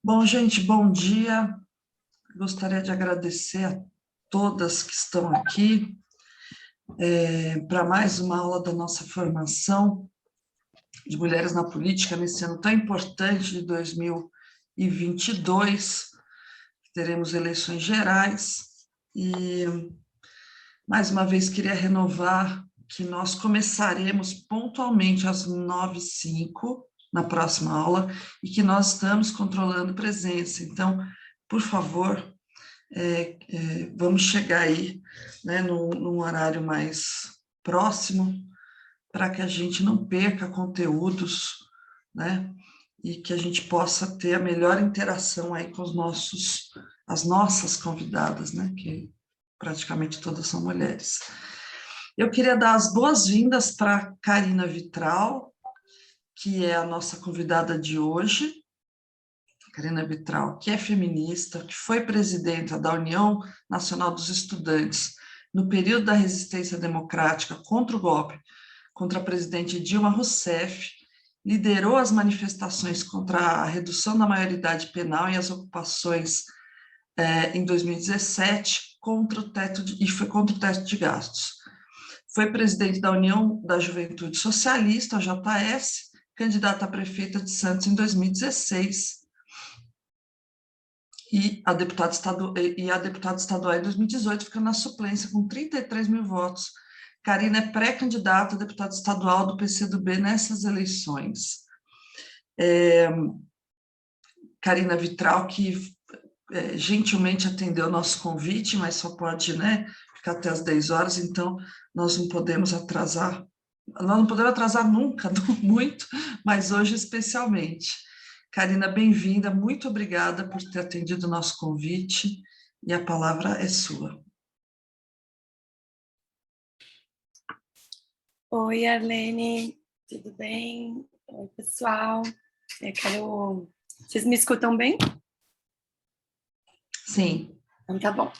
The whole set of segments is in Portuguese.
Bom, gente, bom dia. Gostaria de agradecer a todas que estão aqui para mais uma aula da nossa formação de Mulheres na Política, nesse ano tão importante de 2022. Teremos eleições gerais e, mais uma vez, queria renovar que nós começaremos pontualmente às 9h05 na próxima aula e que nós estamos controlando presença. Então, por favor, vamos chegar aí, né, num horário mais próximo, para que a gente não perca conteúdos, né, e que a gente possa ter a melhor interação aí com as nossas convidadas, né, que praticamente todas são mulheres. Eu queria dar as boas-vindas para Carina Vitral, que é a nossa convidada de hoje. Carina Vitral, que é feminista, que foi presidenta da União Nacional dos Estudantes no período da resistência democrática contra o golpe, contra a presidente Dilma Rousseff, liderou as manifestações contra a redução da maioridade penal e as ocupações em 2017 e foi contra o teto de gastos. Foi presidente da União da Juventude Socialista, a JS, candidata a prefeita de Santos em 2016, e a deputada estadual em 2018, ficando na suplência com 33 mil votos. Carina é pré-candidata a deputada estadual do PCdoB nessas eleições. Carina Vitral, que gentilmente atendeu o nosso convite, mas só pode, né, ficar até as 10 horas, então nós não podemos atrasar nunca, muito, mas hoje especialmente. Carina, bem-vinda, muito obrigada por ter atendido o nosso convite, e a palavra é sua. Oi, Arlene, tudo bem? Oi, pessoal. Vocês me escutam bem? Sim. Então, tá bom.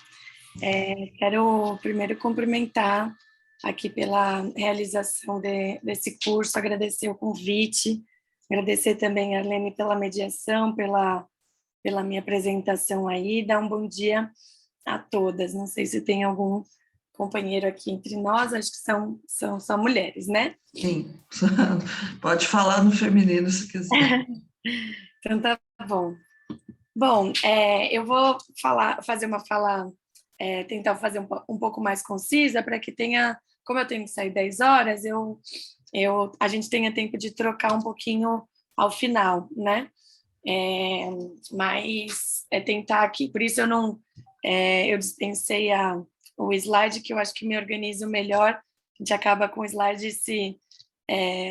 Quero primeiro cumprimentar aqui pela realização desse curso, agradecer o convite, agradecer também a Arlene pela mediação, pela minha apresentação aí, dar um bom dia a todas. Não sei se tem algum companheiro aqui entre nós, acho que são só mulheres, né? Sim, pode falar no feminino se quiser. Então tá bom. Bom, eu vou fazer uma fala, tentar fazer um pouco mais concisa, para que tenha, como eu tenho que sair 10 horas, a gente tenha tempo de trocar um pouquinho ao final, né? Mas tentar aqui, por isso eu dispensei o slide, que eu acho que me organizo melhor, a gente acaba com o slide se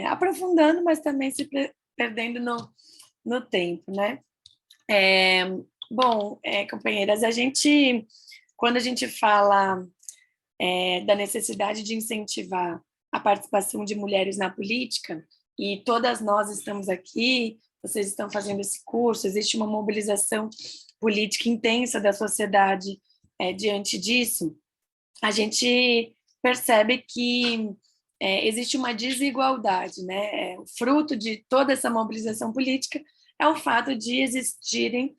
aprofundando, mas também se perdendo no tempo, né? Bom, companheiras, quando a gente fala da necessidade de incentivar a participação de mulheres na política, e todas nós estamos aqui, vocês estão fazendo esse curso, existe uma mobilização política intensa da sociedade diante disso, a gente percebe que existe uma desigualdade, né? O fruto de toda essa mobilização política é o fato de existirem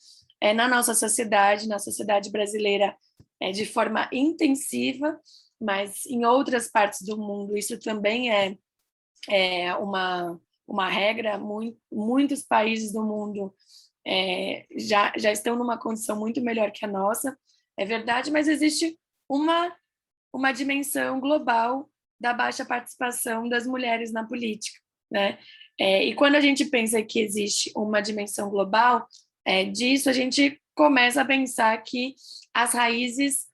na nossa sociedade, na sociedade brasileira, de forma intensiva, mas em outras partes do mundo isso também é uma regra. Muitos países do mundo já estão numa condição muito melhor que a nossa, é verdade, mas existe uma dimensão global da baixa participação das mulheres na política, né? E quando a gente pensa que existe uma dimensão global disso, a gente começa a pensar que as raízes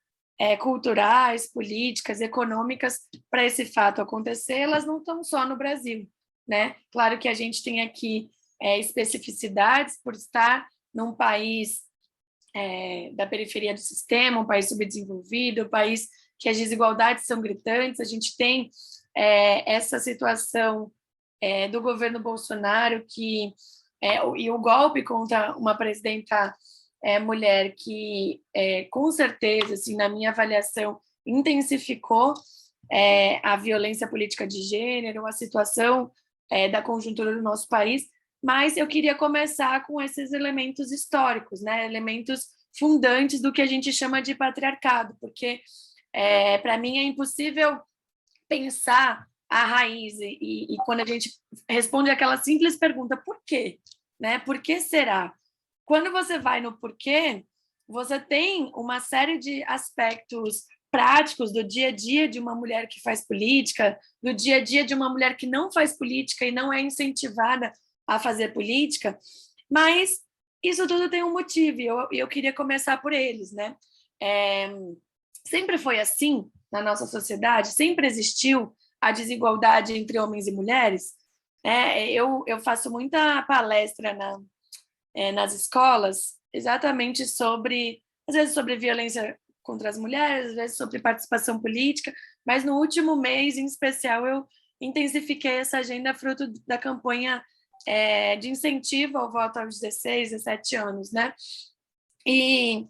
culturais, políticas, econômicas para esse fato acontecer, elas não estão só no Brasil, né? Claro que a gente tem aqui especificidades por estar num país da periferia do sistema, um país subdesenvolvido, um país que as desigualdades são gritantes. A gente tem essa situação do governo Bolsonaro e o golpe contra uma presidenta mulher que, com certeza, assim, na minha avaliação, intensificou a violência política de gênero, a situação da conjuntura do nosso país, mas eu queria começar com esses elementos históricos, né? Elementos fundantes do que a gente chama de patriarcado, porque para mim é impossível pensar a raiz e quando a gente responde aquela simples pergunta, por quê? Né? Por que será? Quando você vai no porquê, você tem uma série de aspectos práticos do dia a dia de uma mulher que faz política, do dia a dia de uma mulher que não faz política e não é incentivada a fazer política, mas isso tudo tem um motivo e eu queria começar por eles, né? Sempre foi assim na nossa sociedade, sempre existiu a desigualdade entre homens e mulheres. Eu faço muita palestra nas escolas exatamente sobre, às vezes sobre violência contra as mulheres, às vezes sobre participação política, mas no último mês, em especial, eu intensifiquei essa agenda fruto da campanha de incentivo ao voto aos 16, 17 anos, né? E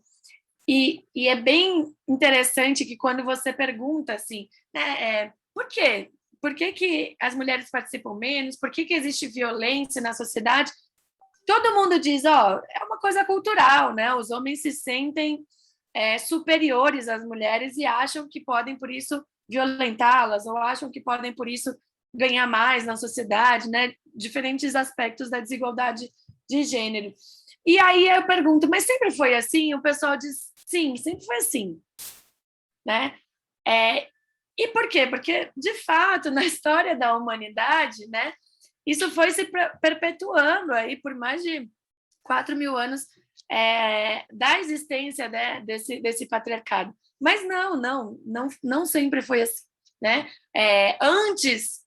é bem interessante que quando você pergunta assim, né, por quê? Por que as mulheres participam menos? Por que existe violência na sociedade? Todo mundo diz, é uma coisa cultural, né? Os homens se sentem superiores às mulheres e acham que podem, por isso, violentá-las, ou acham que podem, por isso, ganhar mais na sociedade, né? Diferentes aspectos da desigualdade de gênero. E aí eu pergunto, mas sempre foi assim? O pessoal diz, sim, sempre foi assim, né? E por quê? Porque, de fato, na história da humanidade, né, isso foi se perpetuando aí por mais de 4.000 anos da existência, né, desse patriarcado. Mas não sempre foi assim, né? Antes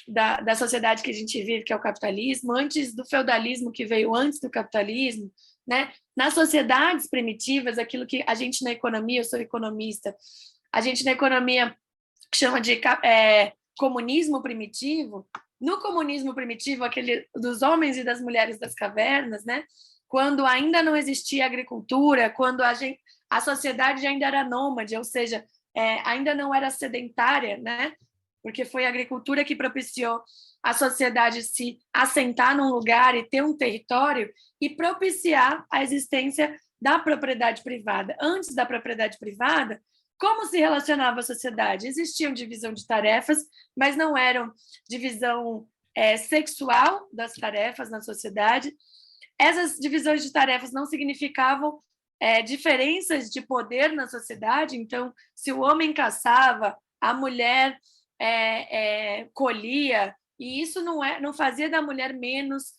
da sociedade que a gente vive, que é o capitalismo, antes do feudalismo que veio antes do capitalismo, né? Nas sociedades primitivas, aquilo que a gente na economia, eu sou economista, a gente na economia chama de comunismo primitivo. No comunismo primitivo, aquele dos homens e das mulheres das cavernas, né? Quando ainda não existia agricultura, quando a sociedade ainda era nômade, ou seja, ainda não era sedentária, né? Porque foi a agricultura que propiciou a sociedade se assentar num lugar e ter um território e propiciar a existência da propriedade privada. Antes da propriedade privada, como se relacionava a sociedade? Existiam divisão de tarefas, mas não eram divisão sexual das tarefas na sociedade. Essas divisões de tarefas não significavam diferenças de poder na sociedade. Então, se o homem caçava, a mulher colhia, e isso não fazia da mulher menos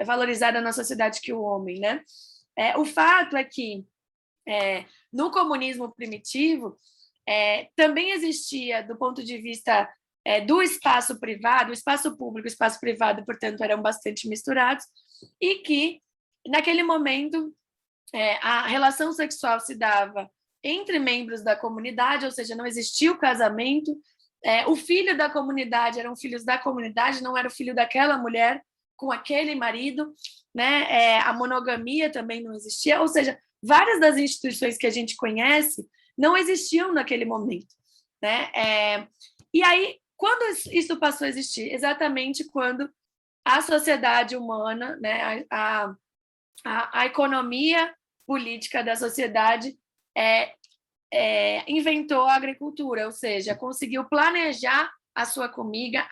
valorizada na sociedade que o homem, né? O fato é que no comunismo primitivo também existia, do ponto de vista do espaço privado, o espaço público e o espaço privado, portanto, eram bastante misturados, e que, naquele momento, a relação sexual se dava entre membros da comunidade, ou seja, não existia o casamento, o filho da comunidade eram filhos da comunidade, não era o filho daquela mulher com aquele marido, né? A monogamia também não existia, ou seja, várias das instituições que a gente conhece não existiam naquele momento, né? E aí, quando isso passou a existir? Exatamente quando a sociedade humana, né, a economia política da sociedade inventou a agricultura, ou seja, conseguiu planejar a sua comida,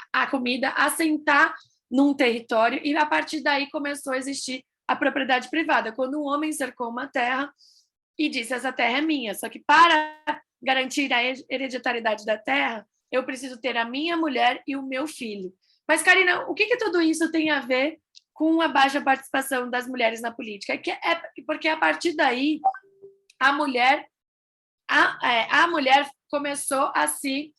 assentar num território, e a partir daí começou a existir a propriedade privada, quando um homem cercou uma terra e disse, essa terra é minha, só que para garantir a hereditariedade da terra, eu preciso ter a minha mulher e o meu filho. Mas, Karina, o que tudo isso tem a ver com a baixa participação das mulheres na política? Porque a partir daí a mulher começou a se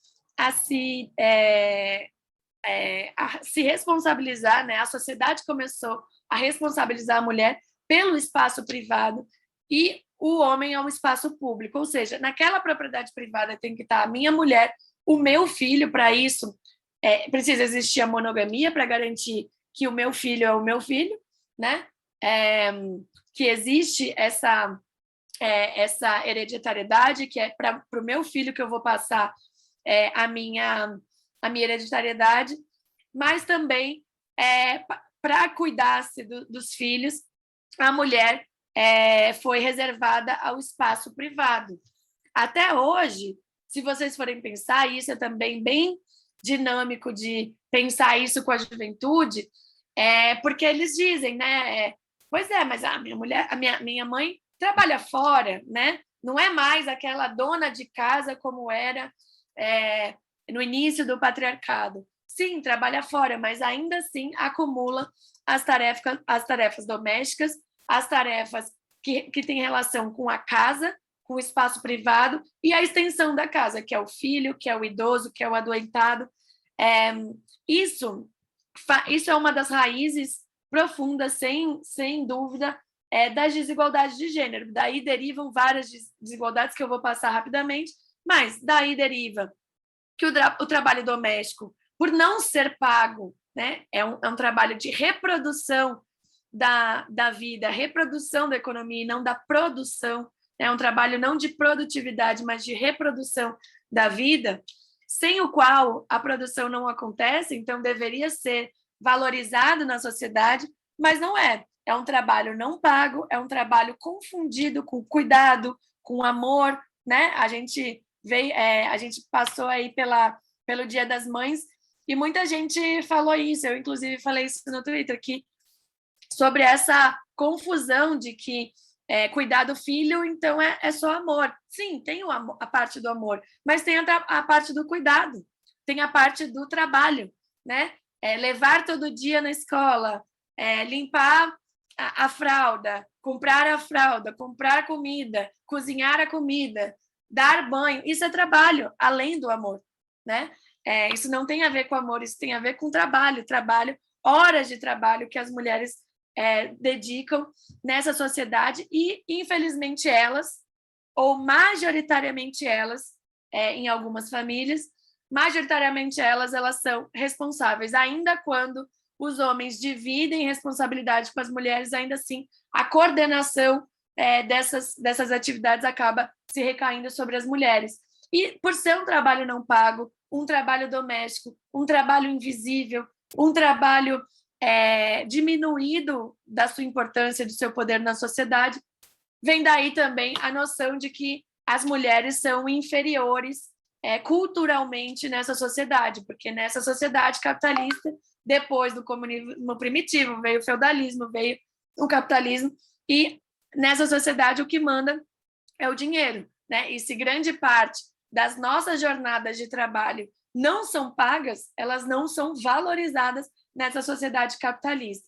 responsabilizar, né? A sociedade começou a responsabilizar a mulher pelo espaço privado e o homem é um espaço público, ou seja, naquela propriedade privada tem que estar a minha mulher, o meu filho. Para isso precisa existir a monogamia para garantir que o meu filho é o meu filho, né? Que existe essa hereditariedade, que é para o meu filho que eu vou passar a minha hereditariedade, mas também para cuidar-se dos filhos, a mulher foi reservada ao espaço privado. Até hoje, se vocês forem pensar, isso é também bem dinâmico de pensar isso com a juventude, porque eles dizem, né? Pois é, mas a minha mulher, minha mãe trabalha fora, né? Não é mais aquela dona de casa como era no início do patriarcado. Sim, trabalha fora, mas ainda assim acumula as tarefas domésticas, as tarefas que têm relação com a casa, com o espaço privado e a extensão da casa, que é o filho, que é o idoso, que é o adoentado. Isso é uma das raízes profundas, sem dúvida, das desigualdades de gênero. Daí derivam várias desigualdades que eu vou passar rapidamente, mas daí deriva que o trabalho doméstico, por não ser pago, né, é um trabalho de reprodução da vida, reprodução da economia e não da produção, é um trabalho não de produtividade, mas de reprodução da vida, sem o qual a produção não acontece, então deveria ser valorizado na sociedade, mas não é. É um trabalho não pago, é um trabalho confundido com cuidado, com amor, né? A gente passou aí pelo Dia das Mães e muita gente falou isso, eu inclusive falei isso no Twitter, sobre essa confusão de que cuidar do filho, então é só amor. Sim, tem a parte do amor, mas tem a parte do cuidado, tem a parte do trabalho, né? Levar todo dia na escola, limpar a fralda, comprar comida, cozinhar a comida, dar banho, isso é trabalho, além do amor, né? Isso não tem a ver com amor, isso tem a ver com trabalho, horas de trabalho que as mulheres dedicam nessa sociedade e, infelizmente, elas, ou majoritariamente elas, em algumas famílias, majoritariamente elas são responsáveis, ainda quando os homens dividem responsabilidade com as mulheres, ainda assim, a coordenação dessas atividades acaba se recaindo sobre as mulheres. E por ser um trabalho não pago, um trabalho doméstico, um trabalho invisível, um trabalho diminuído da sua importância, do seu poder na sociedade, vem daí também a noção de que as mulheres são inferiores culturalmente nessa sociedade, porque nessa sociedade capitalista, depois do comunismo primitivo, veio o feudalismo, veio o capitalismo, e nessa sociedade o que manda é o dinheiro, né? E se grande parte das nossas jornadas de trabalho não são pagas, elas não são valorizadas nessa sociedade capitalista.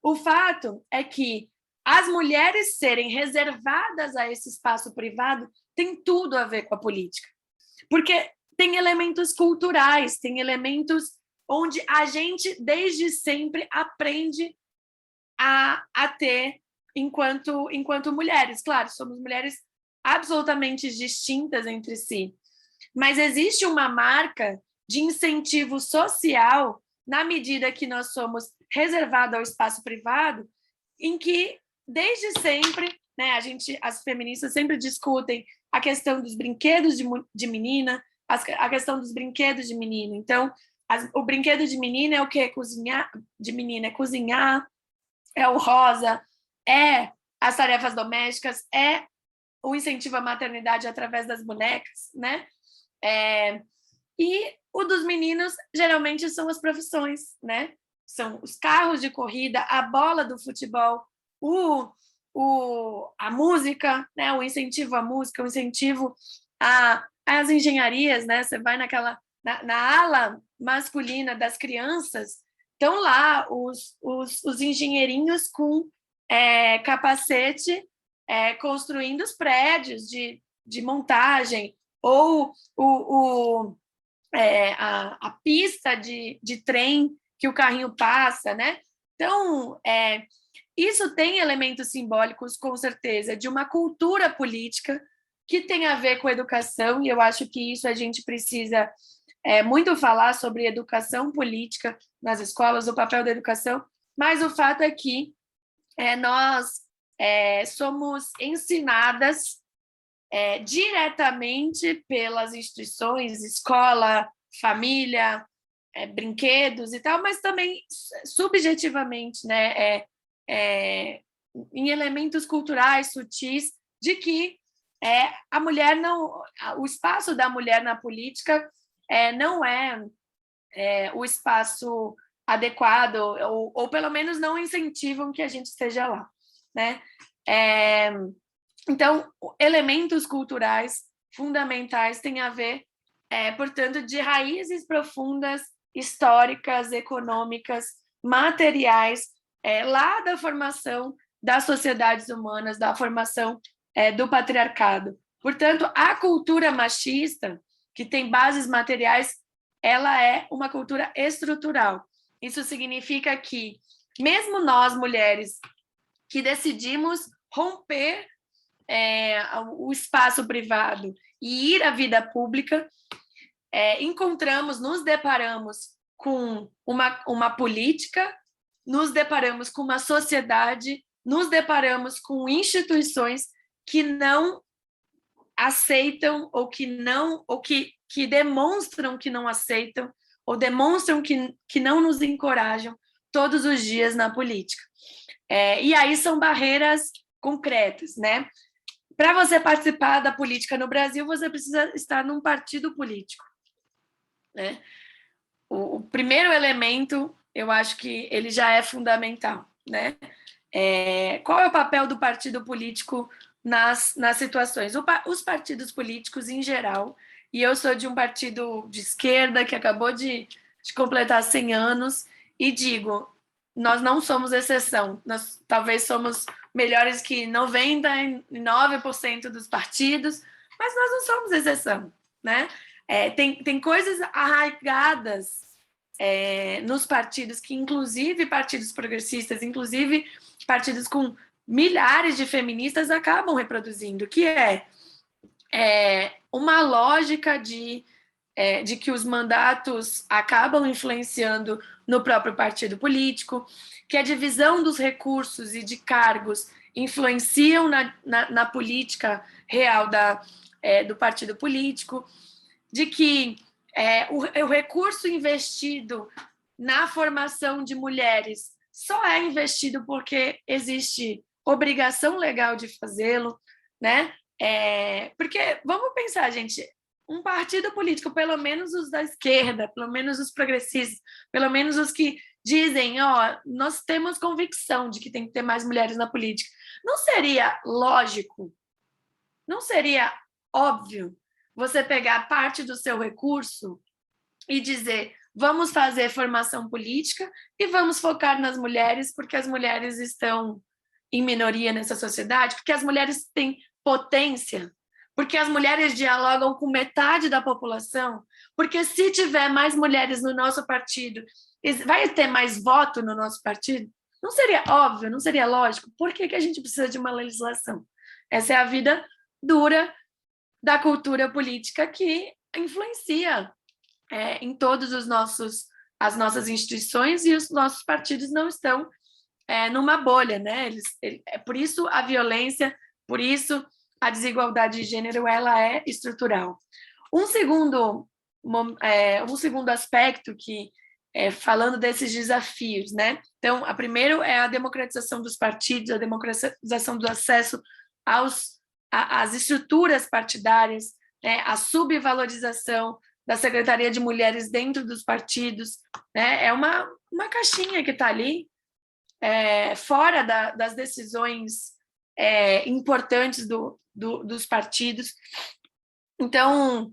O fato é que as mulheres serem reservadas a esse espaço privado tem tudo a ver com a política, porque tem elementos culturais, tem elementos onde a gente, desde sempre, aprende a ter enquanto mulheres. Claro, somos mulheres absolutamente distintas entre si, mas existe uma marca de incentivo social na medida que nós somos reservados ao espaço privado, em que, desde sempre, né, as feministas sempre discutem a questão dos brinquedos de menina, a questão dos brinquedos de menino. Então, o brinquedo de menina é o quê? Cozinhar, de menina é cozinhar, é o rosa, as tarefas domésticas, o incentivo à maternidade através das bonecas, né? E o dos meninos, geralmente, são as profissões, né? São os carros de corrida, a bola do futebol, a música, né? O incentivo à música, o incentivo às engenharias, né? Você vai na ala masculina das crianças, estão lá os engenheirinhos com capacete construindo os prédios de montagem, ou a pista de trem que o carrinho passa, né? Então, isso tem elementos simbólicos, com certeza, de uma cultura política que tem a ver com educação, e eu acho que isso a gente precisa muito falar sobre educação política nas escolas, o papel da educação, mas o fato é que nós somos ensinadas diretamente pelas instituições, escola, família, brinquedos e tal, mas também subjetivamente, né, em elementos culturais sutis de que a mulher não, o espaço da mulher na política não é o espaço adequado, ou pelo menos não incentivam que a gente esteja lá, né? Então, elementos culturais fundamentais têm a ver, portanto, de raízes profundas, históricas, econômicas, materiais, lá da formação das sociedades humanas, da formação do patriarcado. Portanto, a cultura machista, que tem bases materiais, ela é uma cultura estrutural. Isso significa que, mesmo nós, mulheres, que decidimos romper o espaço privado e ir à vida pública, nos deparamos com uma política, nos deparamos com uma sociedade, nos deparamos com instituições que não aceitam ou que demonstram que não aceitam ou demonstram que não nos encorajam todos os dias na política. E aí são barreiras concretas, né? Para você participar da política no Brasil, você precisa estar num partido político, né? O primeiro elemento, eu acho que ele já é fundamental, né? Qual é o papel do partido político nas situações? Os partidos políticos, em geral, e eu sou de um partido de esquerda que acabou de completar 100 anos, e digo, nós não somos exceção, nós talvez somos melhores que 99% dos partidos, mas nós não somos exceção, né? Tem coisas arraigadas nos partidos, que inclusive partidos progressistas, inclusive partidos com milhares de feministas acabam reproduzindo, que é uma lógica de que os mandatos acabam influenciando no próprio partido político, que a divisão dos recursos e de cargos influenciam na política real do partido político, de que o recurso investido na formação de mulheres só é investido porque existe obrigação legal de fazê-lo, né? Porque, vamos pensar, gente, um partido político, pelo menos os da esquerda, pelo menos os progressistas, pelo menos os que dizem, nós temos convicção de que tem que ter mais mulheres na política, não seria lógico, não seria óbvio você pegar parte do seu recurso e dizer, vamos fazer formação política e vamos focar nas mulheres, porque as mulheres estão em minoria nessa sociedade, porque as mulheres têm potência, porque as mulheres dialogam com metade da população, porque se tiver mais mulheres no nosso partido, vai ter mais voto no nosso partido? Não seria óbvio, não seria lógico? Por que a gente precisa de uma legislação? Essa é a vida dura da cultura política que influencia em todos as nossas instituições, e os nossos partidos não estão numa bolha, né? Por isso a violência, por isso a desigualdade de gênero, ela é estrutural. Um segundo aspecto que falando desses desafios, né? Então, a primeiro é a democratização dos partidos, a democratização do acesso às estruturas partidárias, né? A subvalorização da Secretaria de Mulheres dentro dos partidos, né? É uma caixinha que está ali, fora das decisões importantes dos partidos. Então,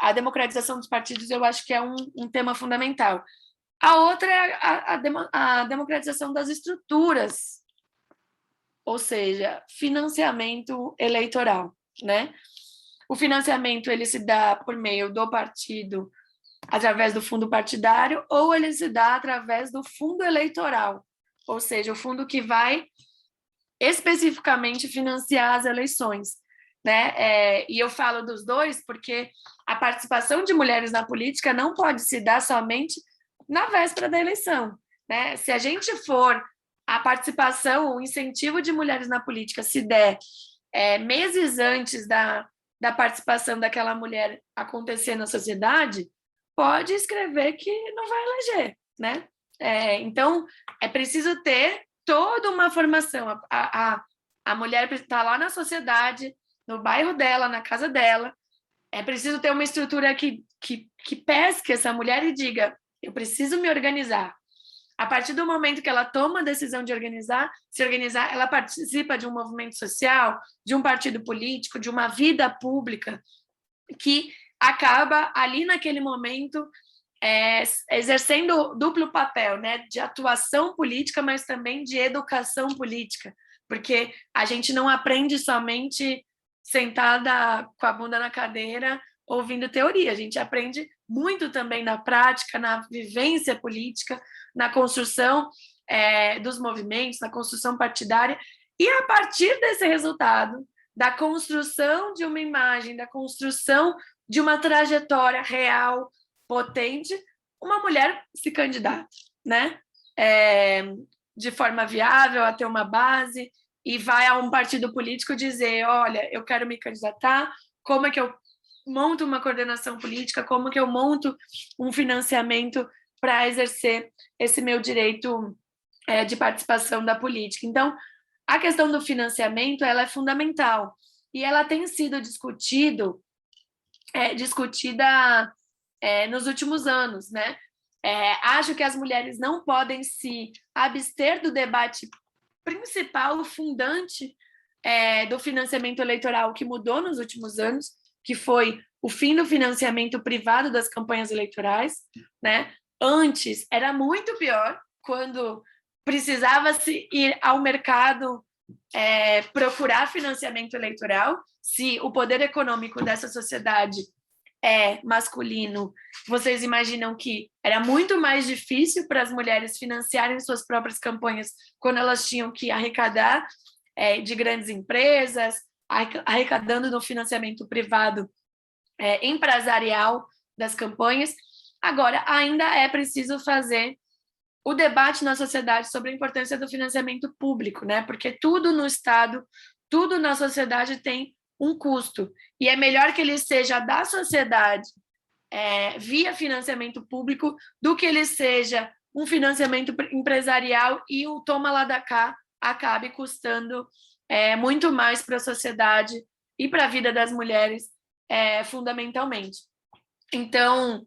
a democratização dos partidos, eu acho que é um tema fundamental. A outra é a democratização das estruturas, ou seja, financiamento eleitoral, né? O financiamento ele se dá por meio do partido, através do fundo partidário, ou ele se dá através do fundo eleitoral, ou seja, o fundo que vai especificamente financiar as eleições, né? E eu falo dos dois porque a participação de mulheres na política não pode se dar somente na véspera da eleição, né? Se a gente for a participação, o incentivo de mulheres na política se der meses antes da participação daquela mulher acontecer na sociedade, pode escrever que não vai eleger, né? Então, é preciso ter toda uma formação. A mulher está lá na sociedade, no bairro dela, na casa dela. É preciso ter uma estrutura que pesque essa mulher e diga: eu preciso me organizar. A partir do momento que ela toma a decisão de se organizar, ela participa de um movimento social, de um partido político, de uma vida pública, que acaba ali naquele momento exercendo duplo papel, né, de atuação política, mas também de educação política, porque a gente não aprende somente sentada com a bunda na cadeira ouvindo teoria, a gente aprende muito também na prática, na vivência política, na construção dos movimentos, na construção partidária, e a partir desse resultado, da construção de uma imagem, da construção de uma trajetória real, potente, uma mulher se candidata, né? De forma viável, a ter uma base, e vai a um partido político dizer: olha, eu quero me candidatar, como é que eu monto uma coordenação política, como que eu monto um financiamento para exercer esse meu direito de participação da política. Então, a questão do financiamento, ela é fundamental, e ela tem sido discutida nos últimos anos, né? Acho que as mulheres não podem se abster do debate principal, fundante do financiamento eleitoral, que mudou nos últimos anos, que foi o fim do financiamento privado das campanhas eleitorais, né? Antes era muito pior, quando precisava-se ir ao mercado procurar financiamento eleitoral. Se o poder econômico dessa sociedade é masculino, vocês imaginam que era muito mais difícil para as mulheres financiarem suas próprias campanhas quando elas tinham que arrecadar de grandes empresas, arrecadando no financiamento privado empresarial das campanhas. Agora, ainda é preciso fazer o debate na sociedade sobre a importância do financiamento público, né? Porque tudo no Estado, tudo na sociedade tem um custo, e é melhor que ele seja da sociedade via financiamento público do que ele seja um financiamento empresarial e o toma lá da cá acabe custando muito mais para a sociedade e para a vida das mulheres, fundamentalmente. Então,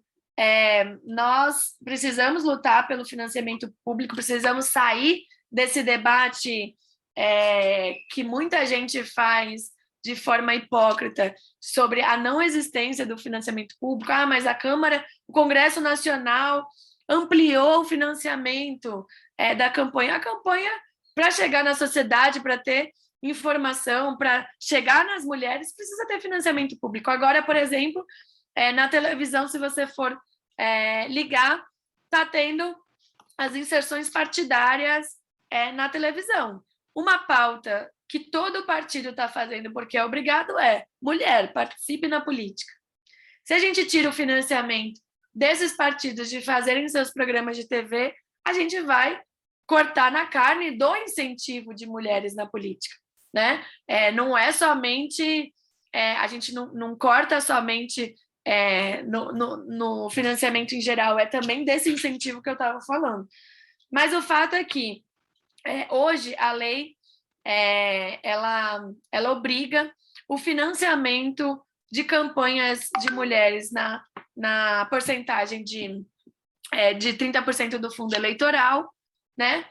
nós precisamos lutar pelo financiamento público, precisamos sair desse debate que muita gente faz de forma hipócrita sobre a não existência do financiamento público. Mas a Câmara, o Congresso Nacional ampliou o financiamento da campanha. A campanha, para chegar na sociedade, para ter informação, para chegar nas mulheres, precisa ter financiamento público. Agora, por exemplo, na televisão, se você for ligar, está tendo as inserções partidárias na televisão. Uma pauta que todo partido está fazendo, porque é obrigado, mulher, participe na política. Se a gente tira o financiamento desses partidos de fazerem seus programas de TV, a gente vai cortar na carne do incentivo de mulheres na política, né? Não é somente... a gente não corta somente no financiamento em geral, é também desse incentivo que eu estava falando. Mas o fato é que, hoje, a lei ela obriga o financiamento de campanhas de mulheres na porcentagem de 30% do fundo eleitoral, né?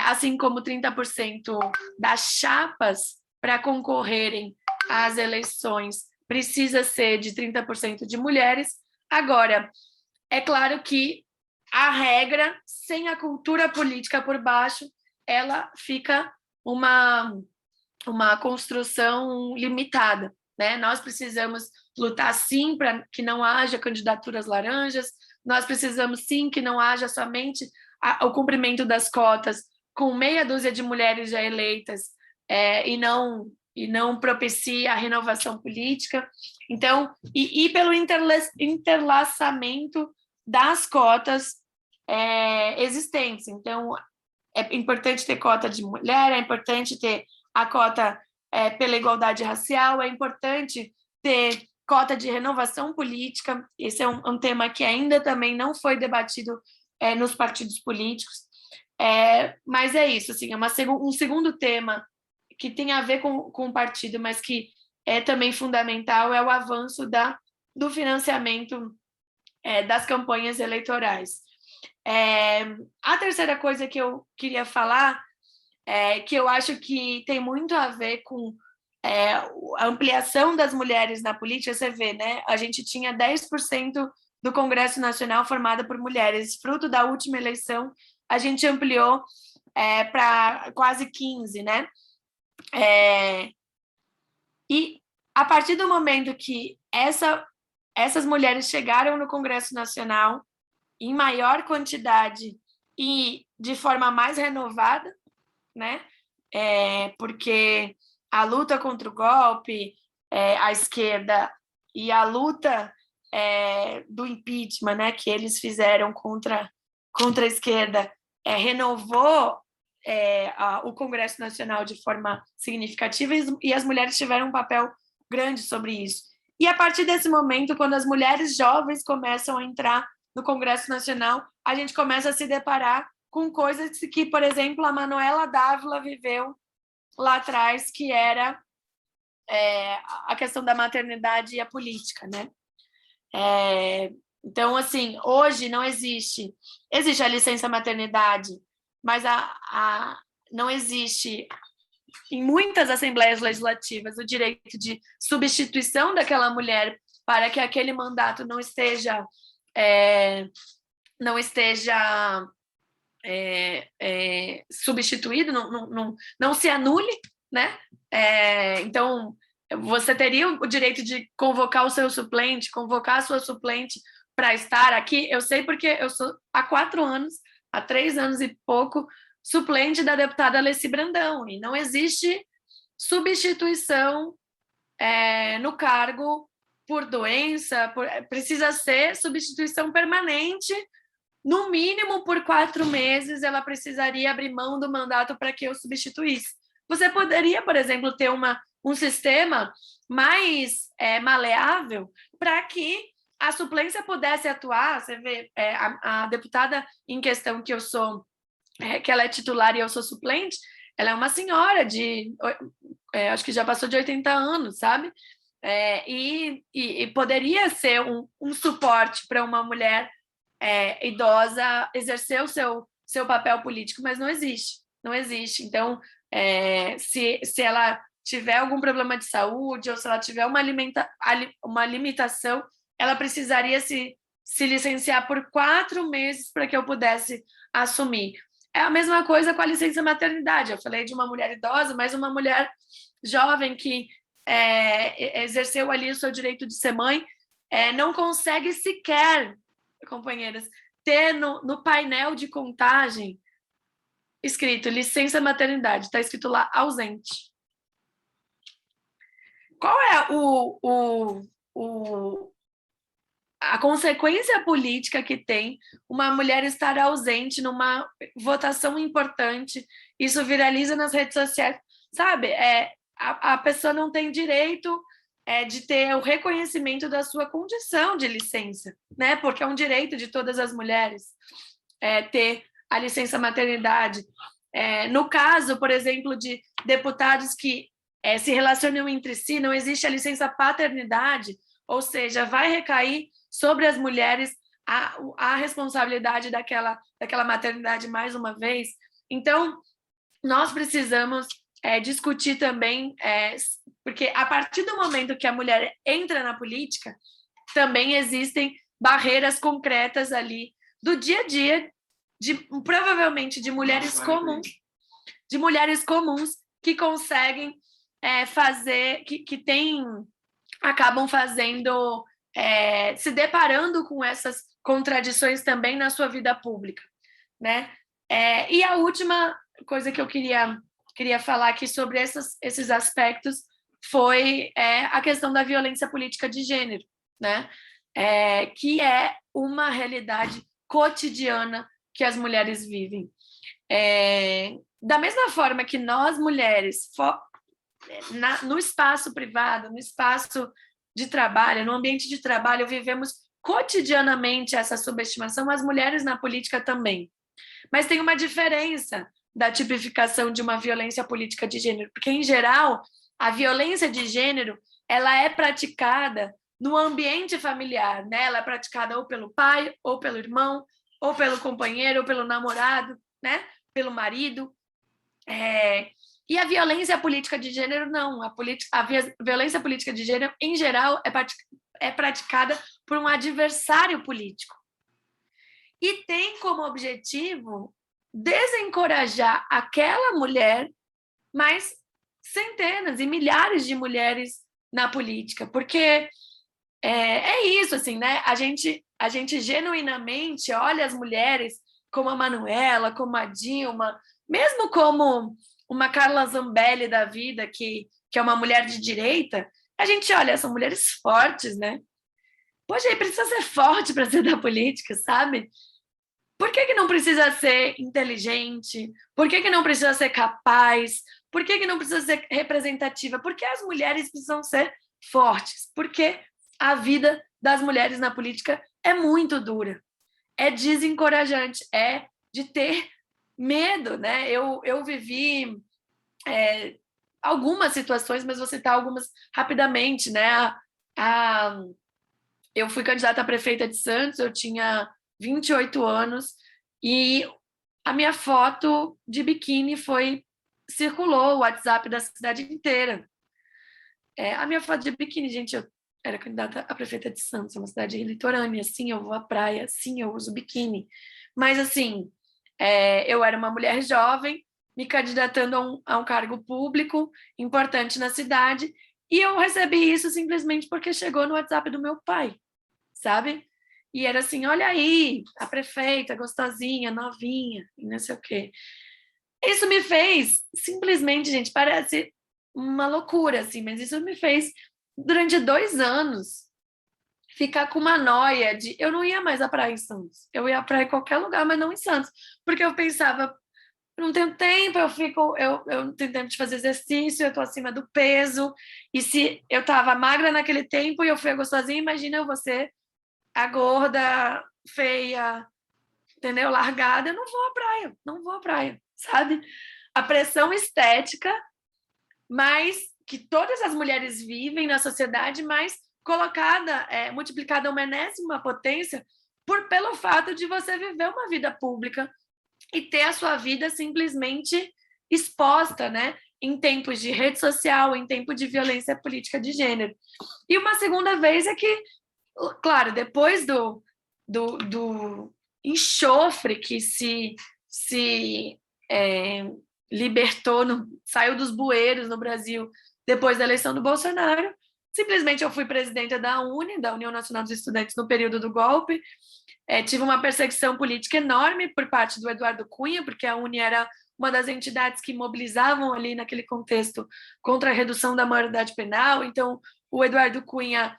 Assim como 30% das chapas para concorrerem às eleições precisa ser de 30% de mulheres. Agora, é claro que a regra, sem a cultura política por baixo, ela fica uma construção limitada, né? Nós precisamos lutar, sim, para que não haja candidaturas laranjas, nós precisamos, sim, que não haja somente o cumprimento das cotas com meia dúzia de mulheres já eleitas e não propicie a renovação política. Então, e pelo interlaçamento das cotas existentes. Então, é importante ter cota de mulher, é importante ter a cota pela igualdade racial, é importante ter cota de renovação política. Esse é um tema que ainda também não foi debatido nos partidos políticos. Mas é isso, assim, um segundo tema que tem a ver com o partido, mas que é também fundamental, é o avanço do financiamento das campanhas eleitorais. A terceira coisa que eu queria falar, que eu acho que tem muito a ver com a ampliação das mulheres na política. Você vê, né? A gente tinha 10% do Congresso Nacional formado por mulheres. Fruto da última eleição, a gente ampliou para quase 15%, né? E a partir do momento que essas mulheres chegaram no Congresso Nacional em maior quantidade e de forma mais renovada, né? Porque a luta contra o golpe, a esquerda, e a luta do impeachment, né, que eles fizeram contra a esquerda, renovou o Congresso Nacional de forma significativa, e as mulheres tiveram um papel grande sobre isso. E a partir desse momento, quando as mulheres jovens começam a entrar no Congresso Nacional, a gente começa a se deparar com coisas que, por exemplo, a Manuela Dávila viveu lá atrás, que era a questão da maternidade e a política, né? Então, assim, hoje não existe a licença maternidade, mas não existe em muitas assembleias legislativas o direito de substituição daquela mulher para que aquele mandato não esteja substituído, não se anule, né? Então, você teria o direito de convocar o seu suplente, convocar a sua suplente para estar aqui. Eu sei porque eu sou há 3 anos e pouco, suplente da deputada Alessi Brandão, e não existe substituição no cargo por doença, precisa ser substituição permanente. No mínimo, por 4 meses, ela precisaria abrir mão do mandato para que eu substituísse. Você poderia, por exemplo, ter um sistema mais maleável para que a suplência pudesse atuar. Você vê, a deputada em questão que eu sou, que ela é titular e eu sou suplente, ela é uma senhora acho que já passou de 80 anos, sabe? E poderia ser um suporte para uma mulher idosa exercer o seu papel político, mas não existe. Então, se ela tiver algum problema de saúde, ou se ela tiver uma limitação, ela precisaria se licenciar por 4 meses para que eu pudesse assumir. É a mesma coisa com a licença maternidade. Eu falei de uma mulher idosa, mas uma mulher jovem que exerceu ali o seu direito de ser mãe, não consegue sequer, companheiras, ter no painel de contagem escrito licença maternidade, está escrito lá ausente. Qual é a consequência política que tem uma mulher estar ausente numa votação importante? Isso viraliza nas redes sociais, sabe? A pessoa não tem direito de ter o reconhecimento da sua condição de licença, né? Porque é um direito de todas as mulheres ter a licença maternidade. No caso, por exemplo, de deputados que se relacionam entre si, não existe a licença paternidade, ou seja, vai recair sobre as mulheres a responsabilidade daquela maternidade mais uma vez. Então, nós precisamos discutir também, porque a partir do momento que a mulher entra na política, também existem barreiras concretas ali do dia a dia, provavelmente de mulheres comuns que conseguem fazer, que acabam fazendo, se deparando com essas contradições também na sua vida pública, né? E a última coisa que eu queria falar aqui sobre esses aspectos foi a questão da violência política de gênero, né? Que é uma realidade cotidiana que as mulheres vivem. Da mesma forma que nós, mulheres, no espaço privado, no espaço de trabalho, no ambiente de trabalho, vivemos cotidianamente essa subestimação, as mulheres na política também. Mas tem uma diferença da tipificação de uma violência política de gênero, porque, em geral, a violência de gênero ela é praticada no ambiente familiar, né? Ela é praticada ou pelo pai, ou pelo irmão, ou pelo companheiro, ou pelo namorado, né? Pelo marido. E a violência política de gênero, não. A violência política de gênero, em geral, é praticada por um adversário político. E tem como objetivo desencorajar aquela mulher, mas centenas e milhares de mulheres na política, porque é isso, assim, né? A gente genuinamente olha as mulheres como a Manuela, como a Dilma, mesmo como uma Carla Zambelli da vida, que é uma mulher de direita, a gente olha, são mulheres fortes, né? Poxa, aí precisa ser forte para ser da política, sabe? Por que não precisa ser inteligente? Por que não precisa ser capaz? Por que não precisa ser representativa? Por que as mulheres precisam ser fortes? Porque a vida das mulheres na política é muito dura, é desencorajante, é de ter medo, né? Eu vivi algumas situações, mas vou citar algumas rapidamente, né? Eu fui candidata a prefeita de Santos, eu tinha 28 anos e a minha foto de biquíni circulou o WhatsApp da cidade inteira. A minha foto de biquíni, gente, eu era candidata a prefeita de Santos, é uma cidade litorânea, sim, eu vou à praia, sim, eu uso biquíni. Mas, assim, eu era uma mulher jovem, me candidatando a um cargo público importante na cidade, e eu recebi isso simplesmente porque chegou no WhatsApp do meu pai, sabe? E era assim, olha aí, a prefeita, gostosinha, novinha, e não sei o quê. Isso me fez, simplesmente, gente, parece uma loucura, assim, mas isso me fez, durante 2 anos, ficar com uma noia de... Eu não ia mais à praia em Santos, eu ia à praia em qualquer lugar, mas não em Santos, porque eu pensava, não tenho tempo, eu tentando fazer exercício, eu tô acima do peso, e se eu tava magra naquele tempo e eu fui a gostosinha, imagina eu vou ser a gorda, feia, entendeu? Largada, eu não vou à praia, sabe? A pressão estética, mas que todas as mulheres vivem na sociedade, mas colocada, multiplicada a uma enésima potência pelo fato de você viver uma vida pública e ter a sua vida simplesmente exposta, né? Em tempos de rede social, em tempo de violência política de gênero. E uma segunda vez é que, claro, depois do enxofre que se libertou, saiu dos bueiros no Brasil depois da eleição do Bolsonaro, simplesmente eu fui presidenta da UNE, da União Nacional dos Estudantes, no período do golpe. Tive uma perseguição política enorme por parte do Eduardo Cunha, porque a UNE era uma das entidades que mobilizavam ali naquele contexto contra a redução da maioridade penal. Então, o Eduardo Cunha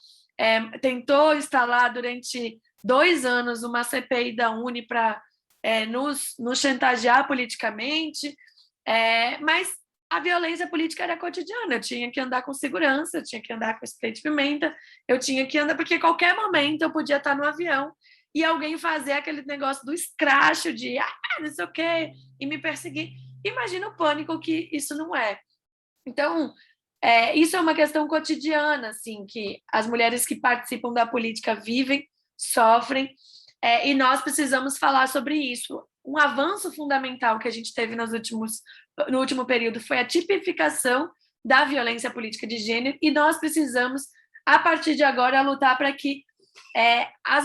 tentou instalar durante 2 anos uma CPI da UNE para nos chantagear politicamente, mas a violência política era cotidiana, eu tinha que andar com segurança, eu tinha que andar com spray de pimenta, eu tinha que andar, porque a qualquer momento eu podia estar no avião e alguém fazer aquele negócio do escracho de não sei o quê, e me perseguir. Imagina o pânico que isso não é. Então, isso é uma questão cotidiana, assim, que as mulheres que participam da política vivem, sofrem, e nós precisamos falar sobre isso. Um avanço fundamental que a gente teve no último período foi a tipificação da violência política de gênero, e nós precisamos, a partir de agora, lutar para que a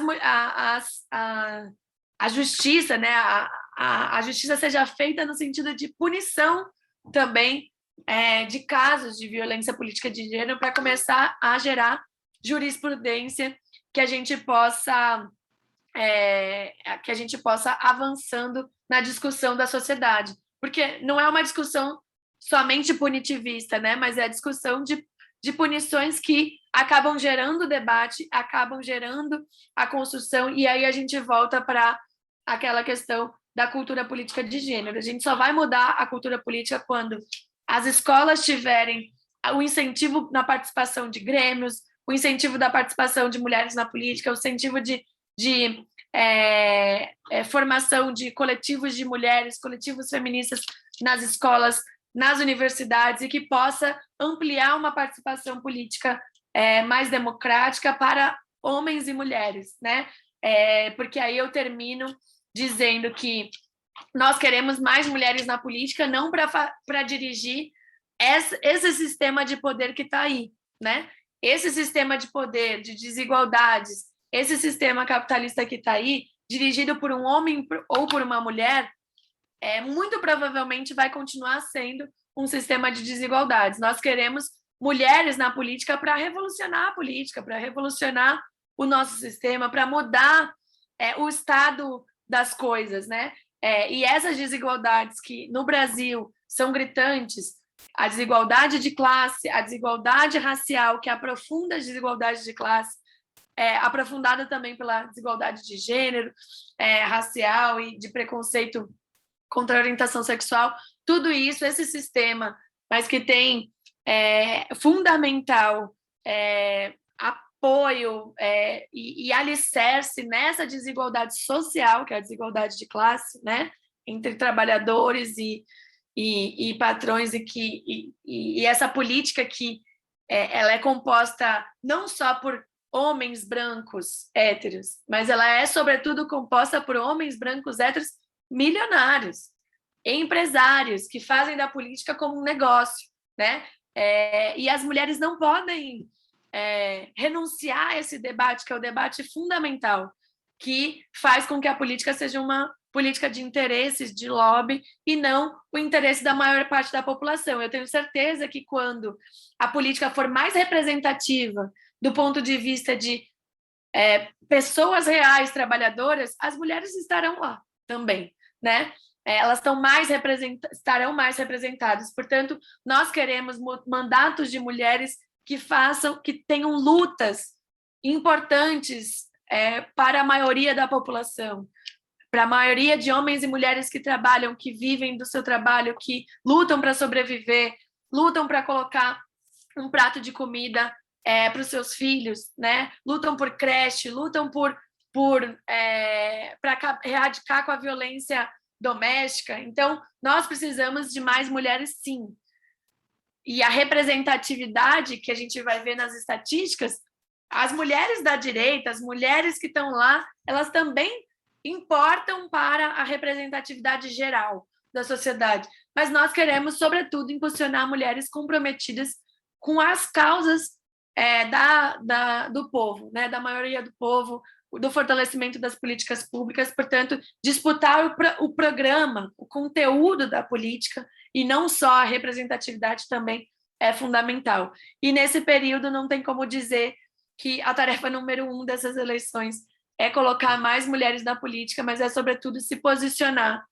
justiça, né, a justiça seja feita no sentido de punição também de casos de violência política de gênero, para começar a gerar jurisprudência que a gente possa avançando na discussão da sociedade, porque não é uma discussão somente punitivista, né? Mas é a discussão de punições que acabam gerando debate, acabam gerando a construção, e aí a gente volta para aquela questão da cultura política de gênero. A gente só vai mudar a cultura política quando as escolas tiverem o incentivo na participação de grêmios, o incentivo da participação de mulheres na política, o incentivo de formação de coletivos de mulheres, coletivos feministas nas escolas, nas universidades, e que possa ampliar uma participação política mais democrática para homens e mulheres, né? Porque aí eu termino dizendo que nós queremos mais mulheres na política, não para dirigir esse sistema de poder que está aí, né? Esse sistema de poder, de desigualdades, esse sistema capitalista que está aí, dirigido por um homem ou por uma mulher, muito provavelmente vai continuar sendo um sistema de desigualdades. Nós queremos mulheres na política para revolucionar a política, para revolucionar o nosso sistema, para mudar o estado das coisas, né? E essas desigualdades que no Brasil são gritantes, a desigualdade de classe, a desigualdade racial, que aprofunda as desigualdades de classe, aprofundada também pela desigualdade de gênero, racial e de preconceito contra a orientação sexual, tudo isso, esse sistema, mas que tem fundamental apoio e alicerce nessa desigualdade social, que é a desigualdade de classe, né, entre trabalhadores e patrões, e essa política que ela é composta não só por homens brancos héteros, mas ela é, sobretudo, composta por homens brancos héteros milionários, empresários que fazem da política como um negócio, né? E as mulheres não podem renunciar a esse debate, que é o debate fundamental, que faz com que a política seja uma política de interesses, de lobby, e não o interesse da maior parte da população. Eu tenho certeza que quando a política for mais representativa do ponto de vista de pessoas reais, trabalhadoras, as mulheres estarão lá também, né? Elas estarão mais representadas. Portanto, nós queremos mandatos de mulheres que tenham lutas importantes para a maioria da população, para a maioria de homens e mulheres que trabalham, que vivem do seu trabalho, que lutam para sobreviver, lutam para colocar um prato de comida para os seus filhos, né? Lutam por creche, lutam para erradicar com a violência doméstica. Então, nós precisamos de mais mulheres, sim. E a representatividade que a gente vai ver nas estatísticas, as mulheres da direita, as mulheres que estão lá, elas também importam para a representatividade geral da sociedade. Mas nós queremos, sobretudo, impulsionar mulheres comprometidas com as causas do povo, né? Da maioria do povo, do fortalecimento das políticas públicas, portanto, disputar o programa, o conteúdo da política, e não só a representatividade também é fundamental. E nesse período não tem como dizer que a tarefa número 1 dessas eleições é colocar mais mulheres na política, mas é, sobretudo, se posicionar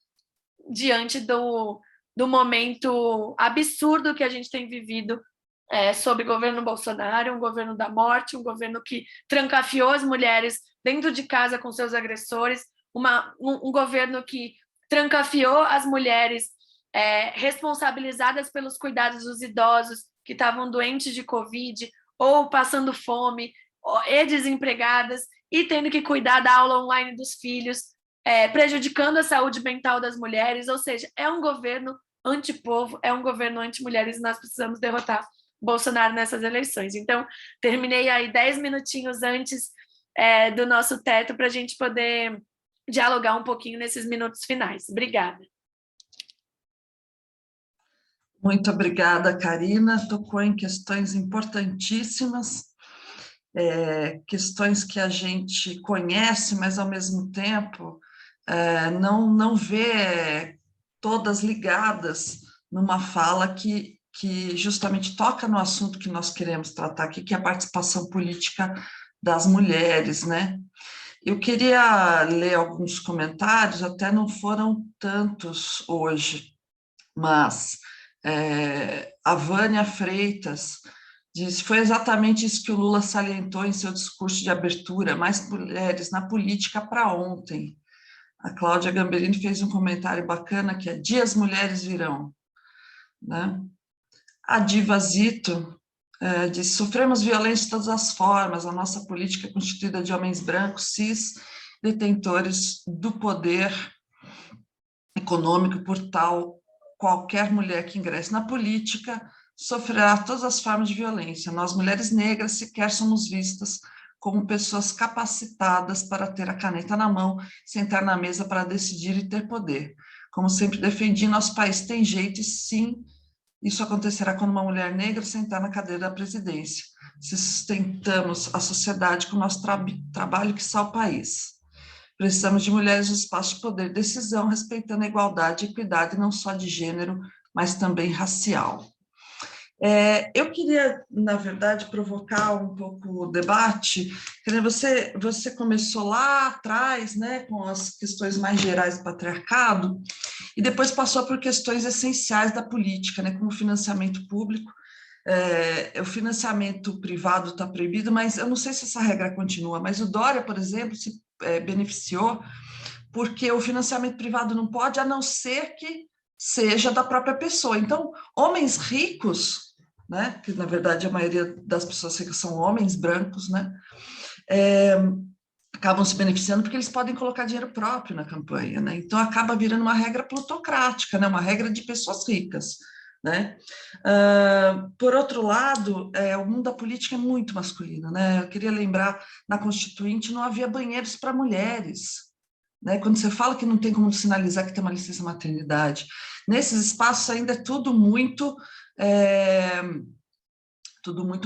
diante do momento absurdo que a gente tem vivido sob o governo Bolsonaro, um governo da morte, um governo que trancafiou as mulheres dentro de casa com seus agressores, um governo que trancafiou as mulheres responsabilizadas pelos cuidados dos idosos que estavam doentes de Covid ou passando fome e desempregadas e tendo que cuidar da aula online dos filhos, prejudicando a saúde mental das mulheres. Ou seja, é um governo antipovo, é um governo anti-mulheres, e nós precisamos derrotar Bolsonaro nessas eleições. Então, terminei aí 10 minutinhos antes do nosso teto para a gente poder dialogar um pouquinho nesses minutos finais. Obrigada. Muito obrigada, Karina. Tocou em questões importantíssimas, questões que a gente conhece, mas, ao mesmo tempo, não vê todas ligadas numa fala que justamente toca no assunto que nós queremos tratar aqui, que é a participação política das mulheres, né? Eu queria ler alguns comentários, até não foram tantos hoje, mas a Vânia Freitas disse: foi exatamente isso que o Lula salientou em seu discurso de abertura, mais mulheres na política para ontem. A Cláudia Gamberini fez um comentário bacana, que é: dias mulheres virão, né? A Diva Zito diz: sofremos violência de todas as formas, a nossa política é constituída de homens brancos, cis, detentores do poder econômico, por tal, qualquer mulher que ingresse na política sofrerá todas as formas de violência. Nós, mulheres negras, sequer somos vistas como pessoas capacitadas para ter a caneta na mão, sentar na mesa para decidir e ter poder. Como sempre defendi, nosso país tem jeito e sim, isso acontecerá quando uma mulher negra sentar na cadeira da presidência. Se sustentamos a sociedade com o nosso trabalho, que o país. Precisamos de mulheres no espaço de poder e decisão, respeitando a igualdade e equidade, não só de gênero, mas também racial. Eu queria, na verdade, provocar um pouco o debate. Você começou lá atrás, né, com as questões mais gerais do patriarcado, e depois passou por questões essenciais da política, né, como o financiamento público. O financiamento privado está proibido, mas eu não sei se essa regra continua, mas o Dória, por exemplo, se beneficiou porque o financiamento privado não pode, a não ser que seja da própria pessoa. Então, homens ricos, né, que na verdade a maioria das pessoas ricas são homens brancos, né, acabam se beneficiando porque eles podem colocar dinheiro próprio na campanha, né? Então acaba virando uma regra plutocrática, né? Uma regra de pessoas ricas, né? Por outro lado, o mundo da política é muito masculino, né? Eu queria lembrar, na Constituinte não havia banheiros para mulheres, né? Quando você fala que não tem como sinalizar que tem uma licença maternidade, nesses espaços ainda é tudo muito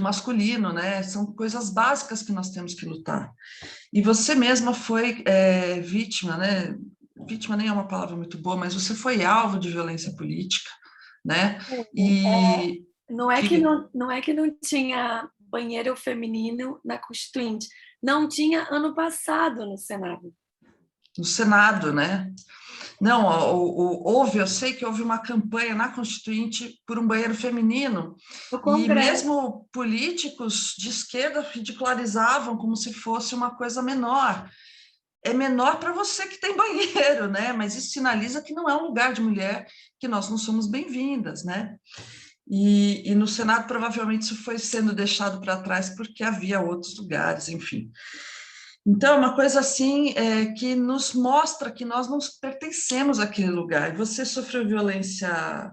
masculino, né? São coisas básicas que nós temos que lutar. E você mesma foi vítima, né? Vítima nem é uma palavra muito boa, mas você foi alvo de violência política, né? E não é que não é que não tinha banheiro feminino na Constituinte, não tinha ano passado no Senado. No Senado, né? Não, houve, eu sei que houve uma campanha na Constituinte por um banheiro feminino, e mesmo políticos de esquerda ridicularizavam como se fosse uma coisa menor. É menor para você que tem banheiro, né? Mas isso sinaliza que não é um lugar de mulher, que nós não somos bem-vindas, né? E no Senado, provavelmente, isso foi sendo deixado para trás porque havia outros lugares, enfim. Então, é uma coisa assim que nos mostra que nós não pertencemos àquele lugar. E você sofreu violência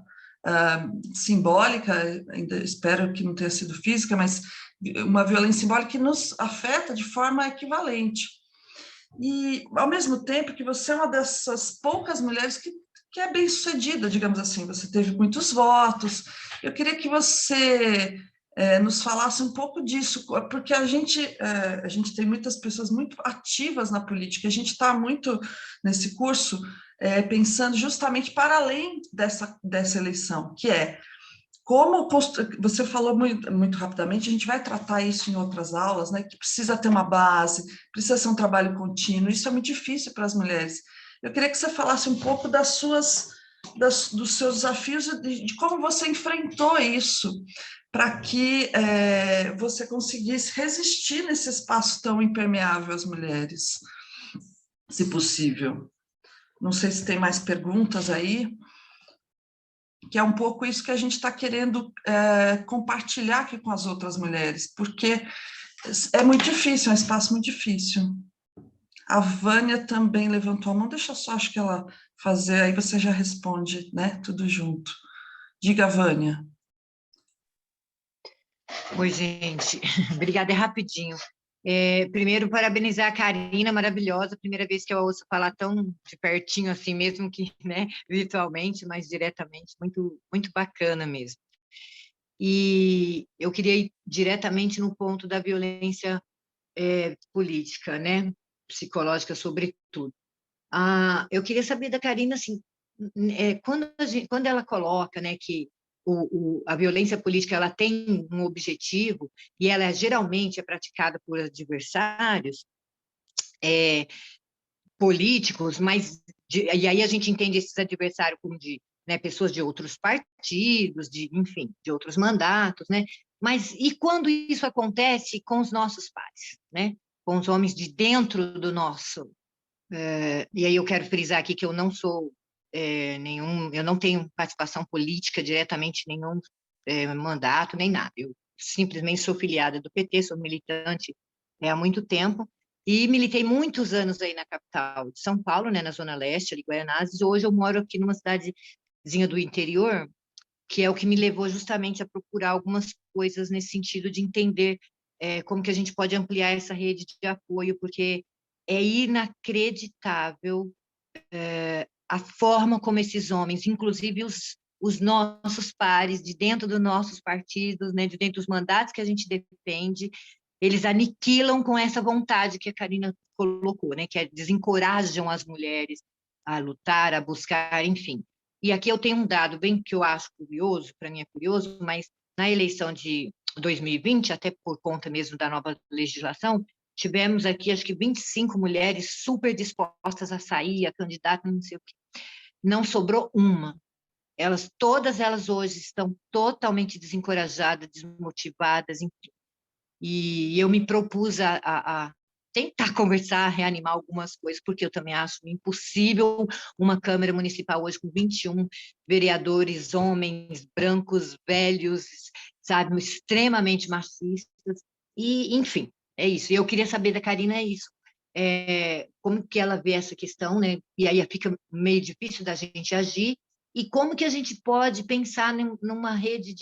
simbólica, ainda espero que não tenha sido física, mas uma violência simbólica que nos afeta de forma equivalente. E, ao mesmo tempo, que você é uma dessas poucas mulheres que é bem-sucedida, digamos assim, você teve muitos votos. Eu queria que você nos falasse um pouco disso, porque a gente tem muitas pessoas muito ativas na política, a gente está muito nesse curso pensando justamente para além dessa eleição, que é como você falou muito rapidamente, a gente vai tratar isso em outras aulas, né? Que precisa ter uma base, precisa ser um trabalho contínuo, isso é muito difícil para as mulheres. Eu queria que você falasse um pouco dos seus desafios, de como você enfrentou isso, para que você conseguisse resistir nesse espaço tão impermeável às mulheres, se possível. Não sei se tem mais perguntas aí, que é um pouco isso que a gente está querendo compartilhar aqui com as outras mulheres, porque é muito difícil, é um espaço muito difícil. A Vânia também levantou a mão, deixa só, acho que ela fazer, aí você já responde, né, tudo junto. Diga, Vânia. Oi, gente. Obrigada, é rapidinho. Primeiro, parabenizar a Karina, maravilhosa, primeira vez que eu ouço falar tão de pertinho assim, mesmo que, né, virtualmente, mas diretamente, muito, muito bacana mesmo. E eu queria ir diretamente no ponto da violência política, né, psicológica, sobretudo. Eu queria saber da Karina, assim, quando ela coloca, né, que a violência política ela tem um objetivo e ela geralmente é praticada por adversários políticos, e aí a gente entende esses adversários como né, pessoas de outros partidos, enfim, de outros mandatos, né? Mas e quando isso acontece com os nossos pares, né? Com os homens de dentro do nosso. E aí eu quero frisar aqui que eu não sou eu não tenho participação política diretamente, nenhum mandato, nem nada. Eu simplesmente sou filiada do PT, sou militante há muito tempo, e militei muitos anos aí na capital de São Paulo, né, na Zona Leste, ali, Guaianazes. Hoje eu moro aqui numa cidadezinha do interior, que é o que me levou justamente a procurar algumas coisas nesse sentido de entender como que a gente pode ampliar essa rede de apoio, porque é inacreditável a forma como esses homens, inclusive os nossos pares, de dentro dos nossos partidos, né, de dentro dos mandatos que a gente defende, eles aniquilam com essa vontade que a Karina colocou, né, que desencorajam as mulheres a lutar, a buscar, enfim. E aqui eu tenho um dado bem que eu acho curioso, para mim é curioso, mas na eleição de 2020, até por conta mesmo da nova legislação, tivemos aqui, acho que 25 mulheres super dispostas a sair, a candidata, não sei o quê. Não sobrou uma. Todas elas hoje estão totalmente desencorajadas, desmotivadas, enfim. E eu me propus a tentar conversar, reanimar algumas coisas, porque eu também acho impossível uma Câmara Municipal hoje com 21 vereadores, homens, brancos, velhos, sabe, extremamente machistas, e, enfim, é isso. E eu queria saber da Karina isso. Como que ela vê essa questão, né? E aí fica meio difícil da gente agir, e como que a gente pode pensar numa rede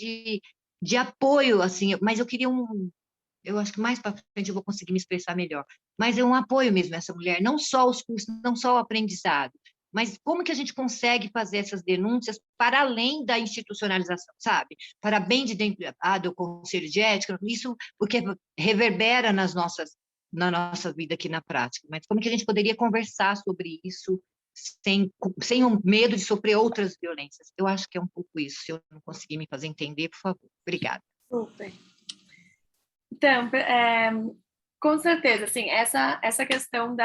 de apoio, assim, mas eu queria eu acho que mais para frente eu vou conseguir me expressar melhor, mas é um apoio mesmo a essa mulher, não só os cursos, não só o aprendizado, mas como que a gente consegue fazer essas denúncias para além da institucionalização, sabe? Para bem de dentro do Conselho de Ética, isso porque reverbera na nossa vida aqui na prática, mas como que a gente poderia conversar sobre isso sem o medo de sofrer outras violências? Eu acho que é um pouco isso. Se eu não conseguir me fazer entender, por favor. Obrigada. Super. Então, com certeza, assim, essa questão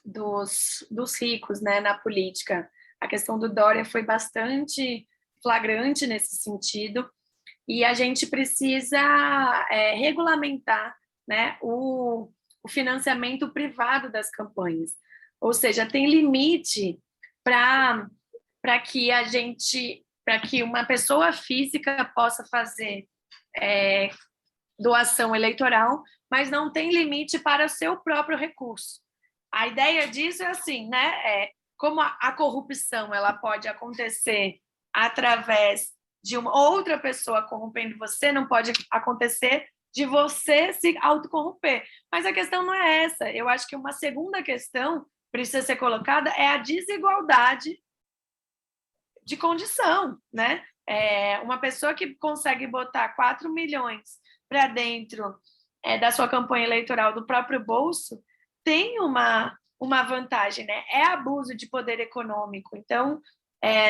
dos ricos, né, na política, a questão do Dória foi bastante flagrante nesse sentido, e a gente precisa regulamentar, né, o financiamento privado das campanhas. Ou seja, tem limite para que uma pessoa física possa fazer doação eleitoral, mas não tem limite para o seu próprio recurso. A ideia disso é assim, né? Como a corrupção ela pode acontecer através de uma outra pessoa corrompendo você, não pode acontecer de você se autocorromper. Mas a questão não é essa. Eu acho que uma segunda questão precisa ser colocada é a desigualdade de condição, né? Uma pessoa que consegue botar 4 milhões para dentro da sua campanha eleitoral do próprio bolso tem uma vantagem, né? É abuso de poder econômico. Então,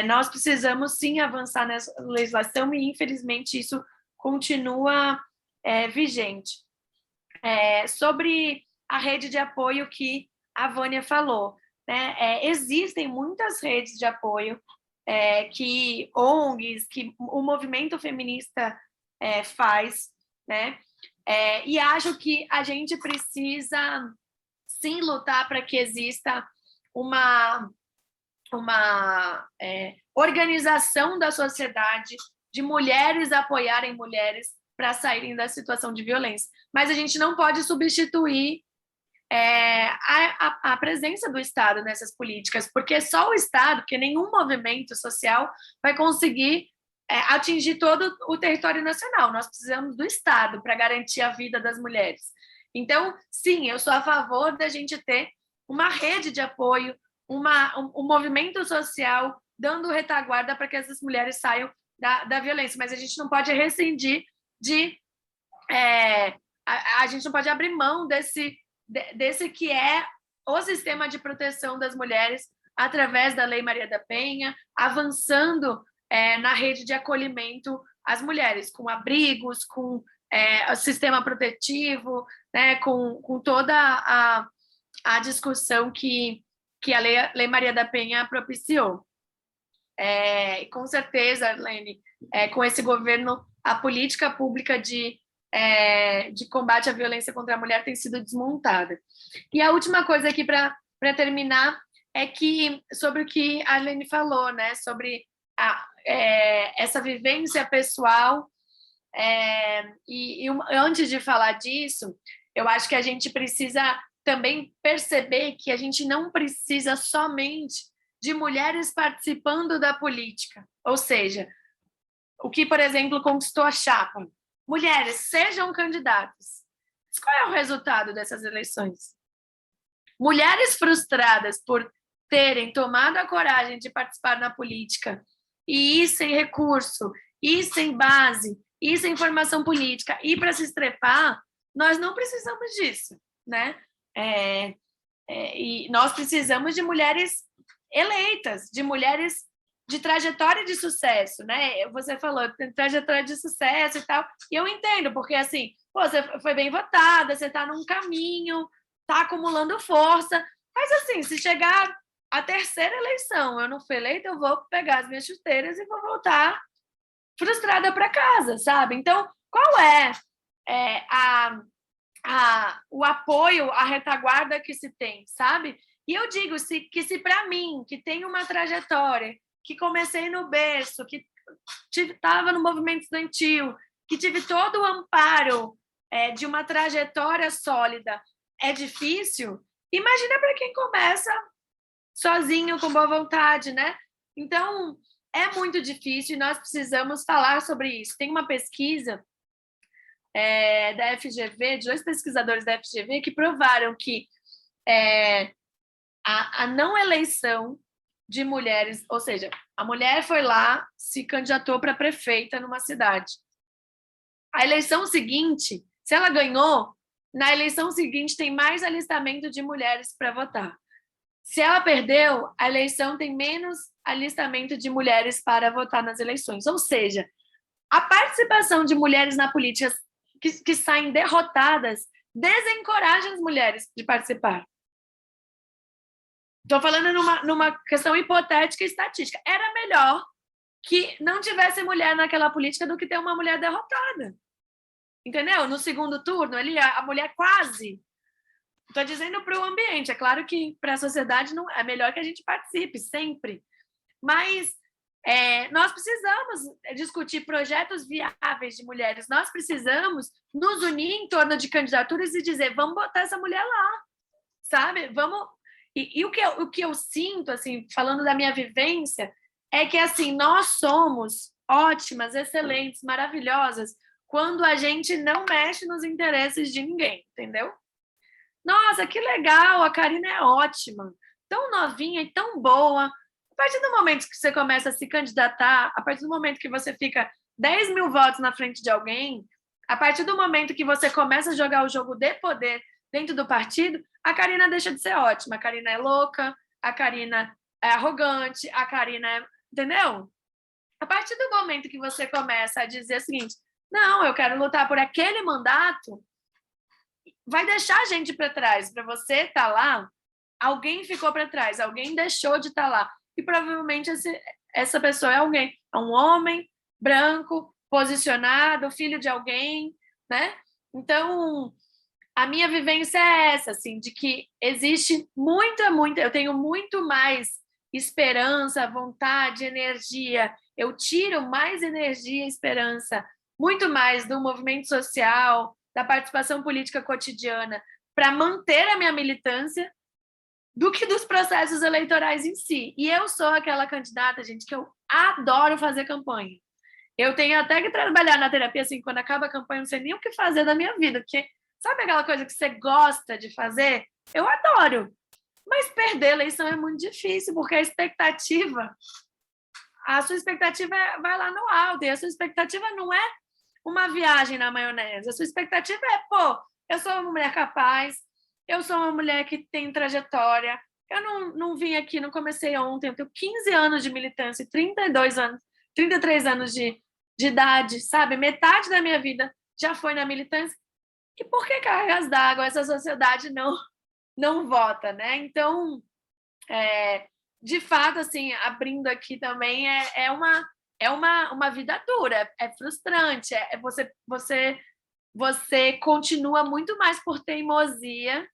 nós precisamos sim avançar nessa legislação e, infelizmente, isso continua vigente. Sobre a rede de apoio que a Vânia falou, né? Existem muitas redes de apoio que ONGs, que o movimento feminista faz, né? E acho que a gente precisa sim lutar para que exista uma organização da sociedade de mulheres apoiarem mulheres para saírem da situação de violência. Mas a gente não pode substituir a presença do Estado nessas políticas, porque só o Estado, que nenhum movimento social vai conseguir atingir todo o território nacional. Nós precisamos do Estado para garantir a vida das mulheres. Então, sim, eu sou a favor da gente ter uma rede de apoio, um movimento social dando retaguarda para que essas mulheres saiam da violência, mas a gente não pode rescindir a gente não pode abrir mão desse que é o sistema de proteção das mulheres através da Lei Maria da Penha, avançando na rede de acolhimento às mulheres, com abrigos, com o sistema protetivo, né, com toda a discussão que a Lei Maria da Penha propiciou. Com certeza, Arlene, com esse governo, a política pública de combate à violência contra a mulher tem sido desmontada. E a última coisa aqui para terminar é que sobre o que a Arlene falou, né, sobre essa vivência pessoal Antes de falar disso, eu acho que a gente precisa também perceber que a gente não precisa somente de mulheres participando da política. Ou seja, o que, por exemplo, conquistou a chapa. Mulheres, sejam candidatas. Mas qual é o resultado dessas eleições? Mulheres frustradas por terem tomado a coragem de participar na política e ir sem recurso, ir sem base, ir sem formação política, ir para se estrepar, nós não precisamos disso, né? E nós precisamos de mulheres eleitas, de mulheres de trajetória de sucesso, né? Você falou trajetória de sucesso e tal, e eu entendo, porque assim, você foi bem votada, você está num caminho, está acumulando força, mas assim, se chegar a terceira eleição, eu não fui eleita, eu vou pegar as minhas chuteiras e vou voltar frustrada para casa, sabe? Então, qual é o apoio, a retaguarda que se tem, sabe? E eu digo que se para mim, que tem uma trajetória, que comecei no berço, que estava no movimento estudantil, que tive todo o amparo de uma trajetória sólida, é difícil, imagina para quem começa sozinho, com boa vontade, né? Então, é muito difícil e nós precisamos falar sobre isso. Tem uma pesquisa da FGV, de 2 pesquisadores da FGV, que provaram que a não eleição de mulheres, ou seja, a mulher foi lá, se candidatou para prefeita numa cidade. A eleição seguinte, se ela ganhou, na eleição seguinte tem mais alistamento de mulheres para votar. Se ela perdeu, a eleição tem menos alistamento de mulheres para votar nas eleições. Ou seja, a participação de mulheres na política que saem derrotadas desencoraja as mulheres de participar. Estou falando numa questão hipotética e estatística. Era melhor que não tivesse mulher naquela política do que ter uma mulher derrotada. Entendeu? No segundo turno, ali, a mulher quase... Estou dizendo para o ambiente. É claro que para a sociedade não é melhor que a gente participe, sempre. Mas nós precisamos discutir projetos viáveis de mulheres. Nós precisamos nos unir em torno de candidaturas e dizer, vamos botar essa mulher lá, sabe? Vamos... E o que eu sinto, assim, falando da minha vivência, é que assim, nós somos ótimas, excelentes, maravilhosas, quando a gente não mexe nos interesses de ninguém, entendeu? Nossa, que legal, a Karina é ótima, tão novinha e tão boa. A partir do momento que você começa a se candidatar, a partir do momento que você fica 10 mil votos na frente de alguém, a partir do momento que você começa a jogar o jogo de poder dentro do partido, a Karina deixa de ser ótima. A Karina é louca, a Karina é arrogante, a Karina é... Entendeu? A partir do momento que você começa a dizer o seguinte, não, eu quero lutar por aquele mandato, vai deixar a gente para trás. Para você estar lá, alguém ficou para trás, alguém deixou de estar lá. E provavelmente essa pessoa é alguém, é um homem branco, posicionado, filho de alguém, né? Então, a minha vivência é essa, assim, de que existe muita, eu tenho muito mais esperança, vontade, energia. Eu tiro mais energia e esperança, muito mais do movimento social, da participação política cotidiana, para manter a minha militância, do que dos processos eleitorais em si. E eu sou aquela candidata, gente, que eu adoro fazer campanha. Eu tenho até que trabalhar na terapia, assim, quando acaba a campanha, eu não sei nem o que fazer da minha vida, porque sabe aquela coisa que você gosta de fazer? Eu adoro. Mas perder a eleição é muito difícil, porque a sua expectativa vai lá no alto, e a sua expectativa não é uma viagem na maionese. A sua expectativa é, eu sou uma mulher capaz, eu sou uma mulher que tem trajetória, eu não vim aqui, não comecei ontem, eu tenho 15 anos de militância, 33 anos de idade, sabe? Metade da minha vida já foi na militância. E por que cargas d'água essa sociedade não vota, né? Então, de fato, assim, abrindo aqui também, é uma vida dura, é frustrante, você continua muito mais por teimosia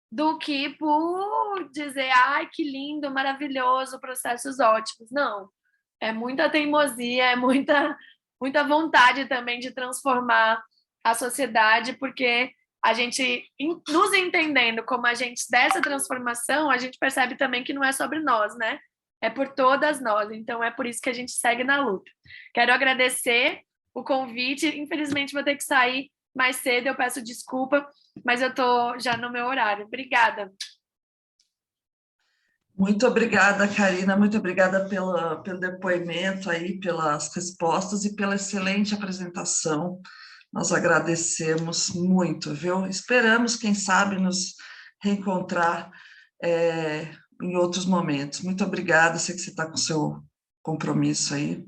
do que por dizer, ai, que lindo, maravilhoso, processos ótimos. Não, é muita teimosia, é muita muita vontade também de transformar a sociedade, porque a gente, nos entendendo como agentes dessa transformação, a gente percebe também que não é sobre nós, né? É por todas nós. Então, é por isso que a gente segue na luta. Quero agradecer o convite. Infelizmente, vou ter que sair mais cedo, eu peço desculpa, mas eu estou já no meu horário. Obrigada. Muito obrigada, Karina, muito obrigada pelo depoimento aí, pelas respostas e pela excelente apresentação. Nós agradecemos muito, viu? Esperamos, quem sabe, nos reencontrar em outros momentos. Muito obrigada, sei que você está com o seu compromisso aí.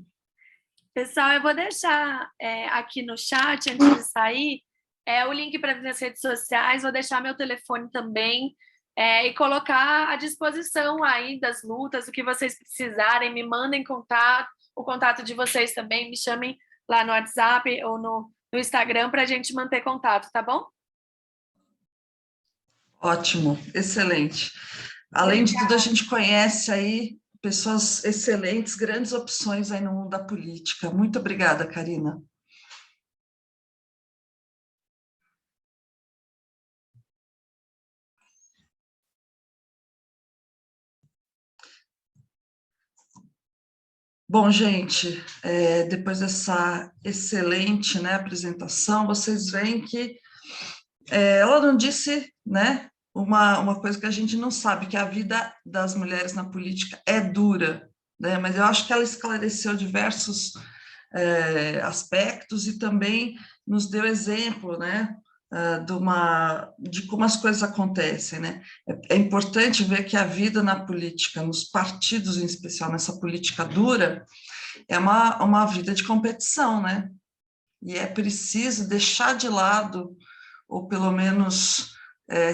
Pessoal, eu vou deixar aqui no chat, antes de sair, o link para as minhas redes sociais, vou deixar meu telefone também, e colocar à disposição aí das lutas, o que vocês precisarem, me mandem contato, o contato de vocês também, me chamem lá no WhatsApp ou no Instagram para a gente manter contato, tá bom? Ótimo, excelente. Além de tudo, a gente conhece aí pessoas excelentes, grandes opções aí no mundo da política. Muito obrigada, Karina. Bom, gente, depois dessa excelente, né, apresentação, vocês veem que ela não disse, né, uma coisa que a gente não sabe, que a vida das mulheres na política é dura, né, mas eu acho que ela esclareceu diversos aspectos e também nos deu exemplo, né, de como as coisas acontecem, né? É importante ver que a vida na política, nos partidos em especial, nessa política dura, é uma vida de competição, né? E é preciso deixar de lado, ou pelo menos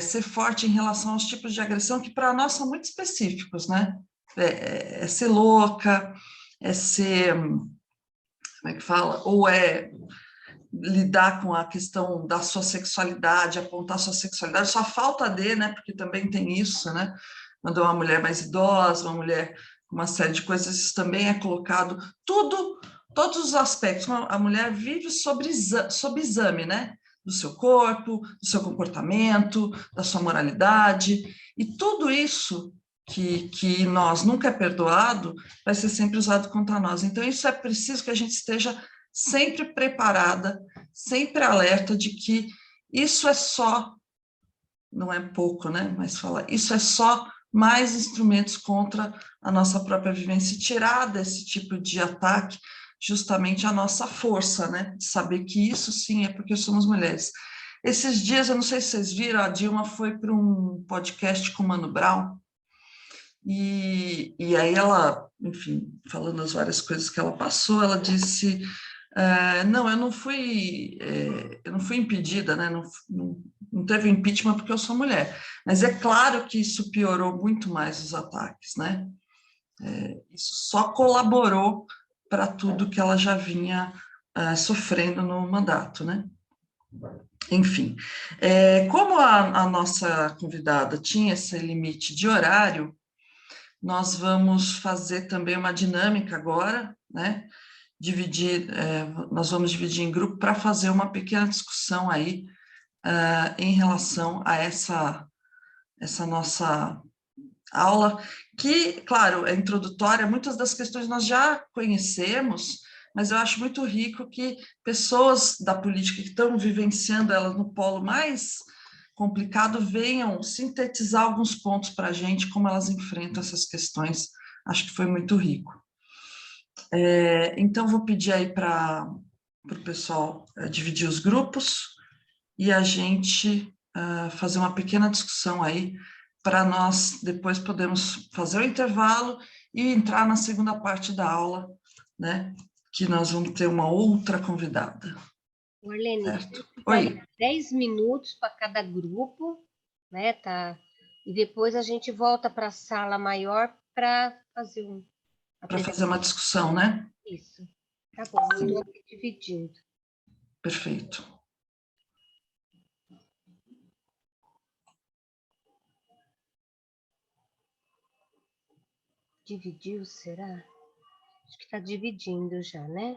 ser forte em relação aos tipos de agressão que para nós são muito específicos, né? É ser louca, é ser, como é que fala? Ou é lidar com a questão da sua sexualidade, apontar sua sexualidade, só falta de, né? Porque também tem isso, né? Quando é uma mulher mais idosa, uma mulher com uma série de coisas, isso também é colocado, tudo, todos os aspectos. A mulher vive sob exame, né? Do seu corpo, do seu comportamento, da sua moralidade, e tudo isso que nós nunca é perdoado, vai ser sempre usado contra nós. Então, isso é preciso que a gente esteja sempre preparada, sempre alerta de que isso é só, não é pouco, né? Mas fala, isso é só mais instrumentos contra a nossa própria vivência, e tirar desse tipo de ataque justamente a nossa força, né? De saber que isso sim é porque somos mulheres. Esses dias, eu não sei se vocês viram, a Dilma foi para um podcast com o Mano Brown, e aí ela, enfim, falando as várias coisas que ela passou, ela disse: não, eu não fui impedida, né? Não teve impeachment porque eu sou mulher. Mas é claro que isso piorou muito mais os ataques, né? Isso só colaborou para tudo que ela já vinha sofrendo no mandato, né? Enfim, como a nossa convidada tinha esse limite de horário, nós vamos fazer também uma dinâmica agora, né? Nós vamos dividir em grupo para fazer uma pequena discussão aí em relação a essa nossa aula, que, claro, é introdutória, muitas das questões nós já conhecemos, mas eu acho muito rico que pessoas da política que estão vivenciando elas no polo mais complicado venham sintetizar alguns pontos para a gente, como elas enfrentam essas questões. Acho que foi muito rico. Então, vou pedir aí para o pessoal dividir os grupos e a gente fazer uma pequena discussão aí, para nós depois podemos fazer o intervalo e entrar na segunda parte da aula, né? Que nós vamos ter uma outra convidada. Marlene, Certo? Oi. 10 minutos para cada grupo, né? Tá? E depois a gente volta para a sala maior para fazer uma discussão, né? Isso. Tá bom, eu estou aqui dividindo. Perfeito. Dividiu, será? Acho que está dividindo já, né?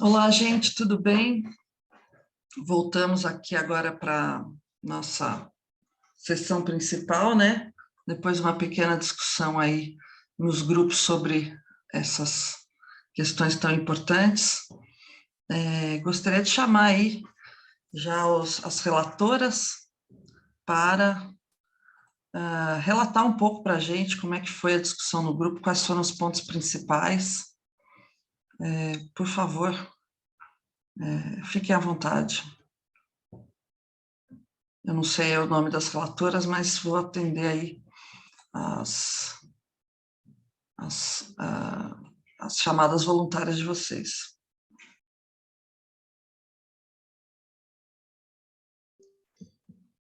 Olá, gente, tudo bem? Voltamos aqui agora para nossa sessão principal, né? Depois de uma pequena discussão aí nos grupos sobre essas questões tão importantes. Gostaria de chamar aí já as relatoras para relatar um pouco para a gente como é que foi a discussão no grupo, quais foram os pontos principais. Por favor, fiquem à vontade. Eu não sei o nome das relatoras, mas vou atender aí as chamadas voluntárias de vocês.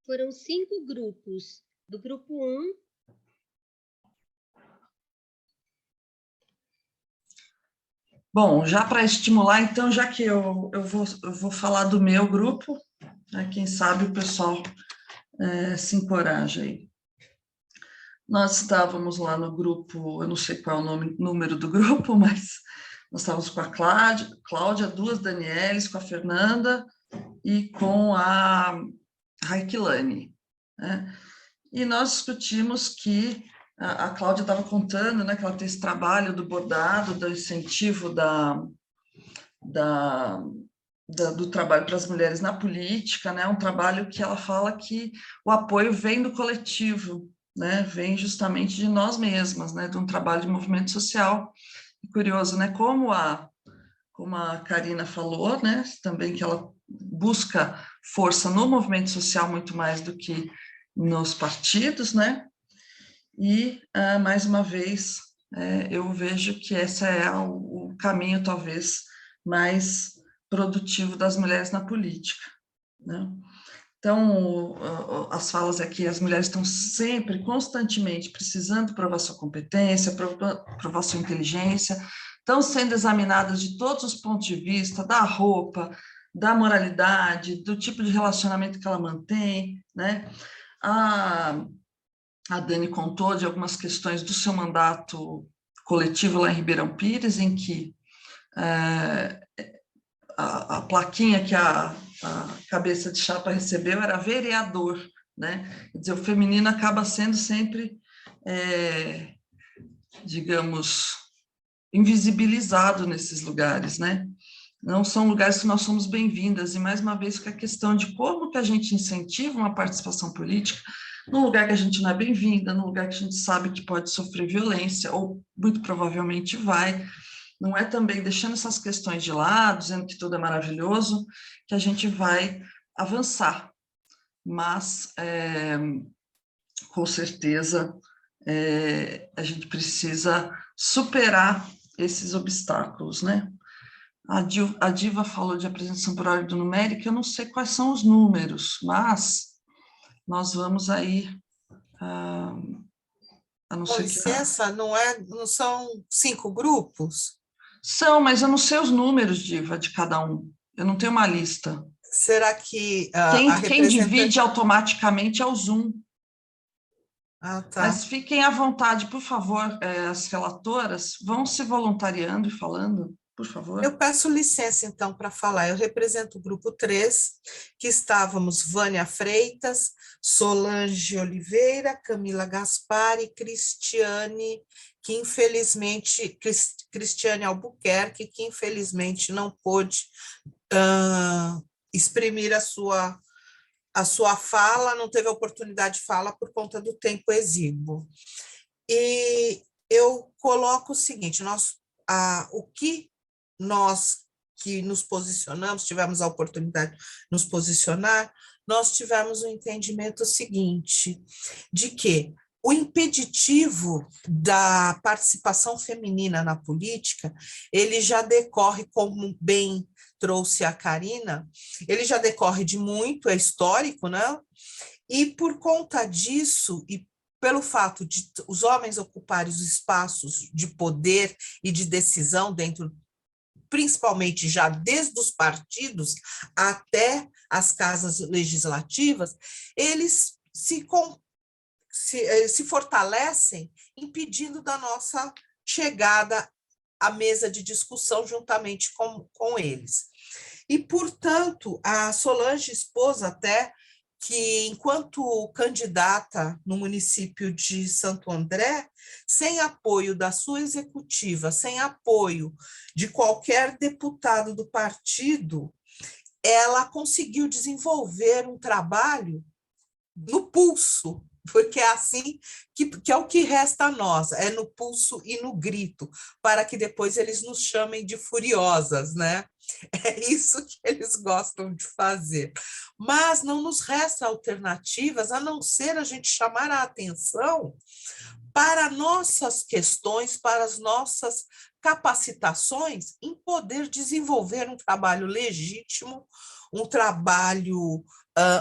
Foram 5 grupos. Do grupo 1, Bom, já para estimular, então, já que eu vou falar do meu grupo, né, quem sabe o pessoal se encoraja aí. Nós estávamos lá no grupo, eu não sei qual é o número do grupo, mas nós estávamos com a Cláudia, 2 Danieles, com a Fernanda e com a Raikilane, né? E nós discutimos que a Cláudia estava contando, né, que ela tem esse trabalho do bordado, do incentivo do trabalho para as mulheres na política, né, um trabalho que ela fala que o apoio vem do coletivo, né, vem justamente de nós mesmas, né, de um trabalho de movimento social. E curioso, né, como a Karina falou, né, também que ela busca força no movimento social muito mais do que nos partidos, né, e, mais uma vez, eu vejo que esse é o caminho, talvez, mais produtivo das mulheres na política, né? Então, as falas aqui, as mulheres estão sempre, constantemente, precisando provar sua competência, provar sua inteligência, estão sendo examinadas de todos os pontos de vista, da roupa, da moralidade, do tipo de relacionamento que ela mantém, né? A Dani contou de algumas questões do seu mandato coletivo lá em Ribeirão Pires, em que a plaquinha que a cabeça de chapa recebeu era vereador, né? Quer dizer, o feminino acaba sendo sempre, digamos, invisibilizado nesses lugares, né? Não são lugares que nós somos bem-vindas, e mais uma vez fica a questão de como que a gente incentiva uma participação política num lugar que a gente não é bem-vinda, num lugar que a gente sabe que pode sofrer violência, ou muito provavelmente vai. Não é também deixando essas questões de lado, dizendo que tudo é maravilhoso, que a gente vai avançar. Mas, com certeza, a gente precisa superar esses obstáculos, né? A Diva falou de apresentação por ordem numérica, eu não sei quais são os números, mas nós vamos aí, a não Com ser que... licença, não são 5 grupos? São, mas eu não sei os números, Diva, de cada um. Eu não tenho uma lista. Será que Quem divide automaticamente é o Zoom. Ah, tá. Mas fiquem à vontade, por favor, as relatoras vão se voluntariando e falando, por favor. Eu peço licença, então, para falar. Eu represento o grupo 3, que estávamos Vânia Freitas, Solange Oliveira, Camila Gaspar e Cristiane, que infelizmente, Cristiane Albuquerque, que infelizmente não pôde exprimir a sua fala, não teve a oportunidade de fala por conta do tempo exíguo. E eu coloco o seguinte, o que nós que nos posicionamos, tivemos a oportunidade de nos posicionar, nós tivemos o entendimento seguinte, de que o impeditivo da participação feminina na política, ele já decorre, como bem trouxe a Karina, ele já decorre de muito, é histórico, né? E por conta disso, e pelo fato de os homens ocuparem os espaços de poder e de decisão dentro, principalmente já desde os partidos até as casas legislativas, eles se fortalecem impedindo da nossa chegada à mesa de discussão juntamente com eles. E, portanto, a Solange expôs até que, enquanto candidata no município de Santo André, sem apoio da sua executiva, sem apoio de qualquer deputado do partido, ela conseguiu desenvolver um trabalho no pulso, porque é assim que é o que resta a nós, é no pulso e no grito, para que depois eles nos chamem de furiosas, né? É isso que eles gostam de fazer. Mas não nos resta alternativas a não ser a gente chamar a atenção para nossas questões, para as nossas capacitações em poder desenvolver um trabalho legítimo, um trabalho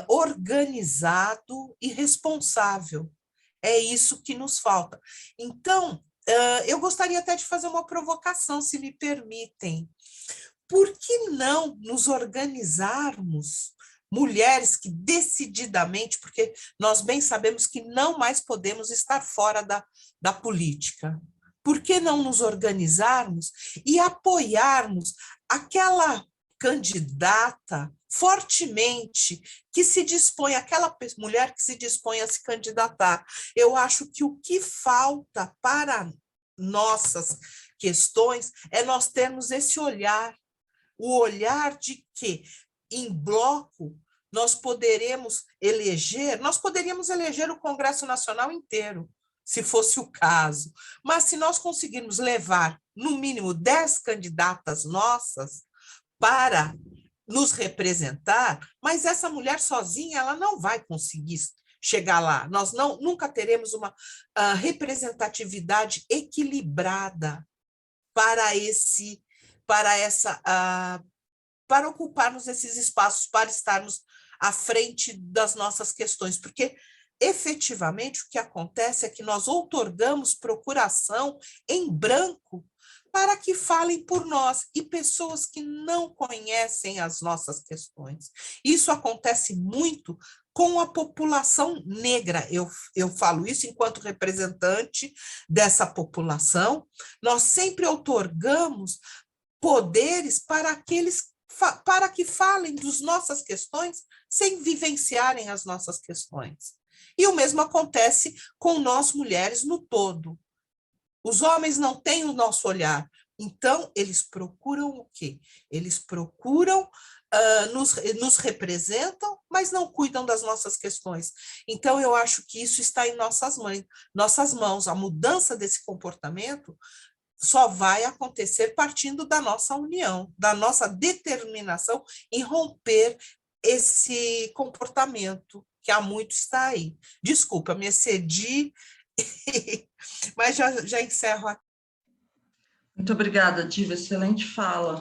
organizado e responsável. É isso que nos falta. Então, eu gostaria até de fazer uma provocação, se me permitem. Por que não nos organizarmos, mulheres que decididamente, porque nós bem sabemos que não mais podemos estar fora da política, por que não nos organizarmos e apoiarmos aquela candidata fortemente que se dispõe, aquela mulher que se dispõe a se candidatar? Eu acho que o que falta para nossas questões é nós termos esse olhar, o olhar de que, em bloco, nós poderíamos eleger o Congresso Nacional inteiro, se fosse o caso. Mas se nós conseguirmos levar, no mínimo, 10 candidatas nossas para nos representar, mas essa mulher sozinha ela não vai conseguir chegar lá. Nós nunca teremos uma representatividade equilibrada para ocuparmos esses espaços, para estarmos à frente das nossas questões, porque efetivamente o que acontece é que nós outorgamos procuração em branco para que falem por nós, e pessoas que não conhecem as nossas questões. Isso acontece muito com a população negra. Eu falo isso enquanto representante dessa população. Nós sempre outorgamos poderes para que falem das nossas questões sem vivenciarem as nossas questões. E o mesmo acontece com nós mulheres no todo. Os homens não têm o nosso olhar, então eles procuram o quê? Eles procuram, nos representam, mas não cuidam das nossas questões. Então eu acho que isso está em nossas mãos. A mudança desse comportamento só vai acontecer partindo da nossa união, da nossa determinação em romper esse comportamento que há muito está aí. Desculpa, me excedi, mas já encerro aqui. Muito obrigada, Diva, excelente fala.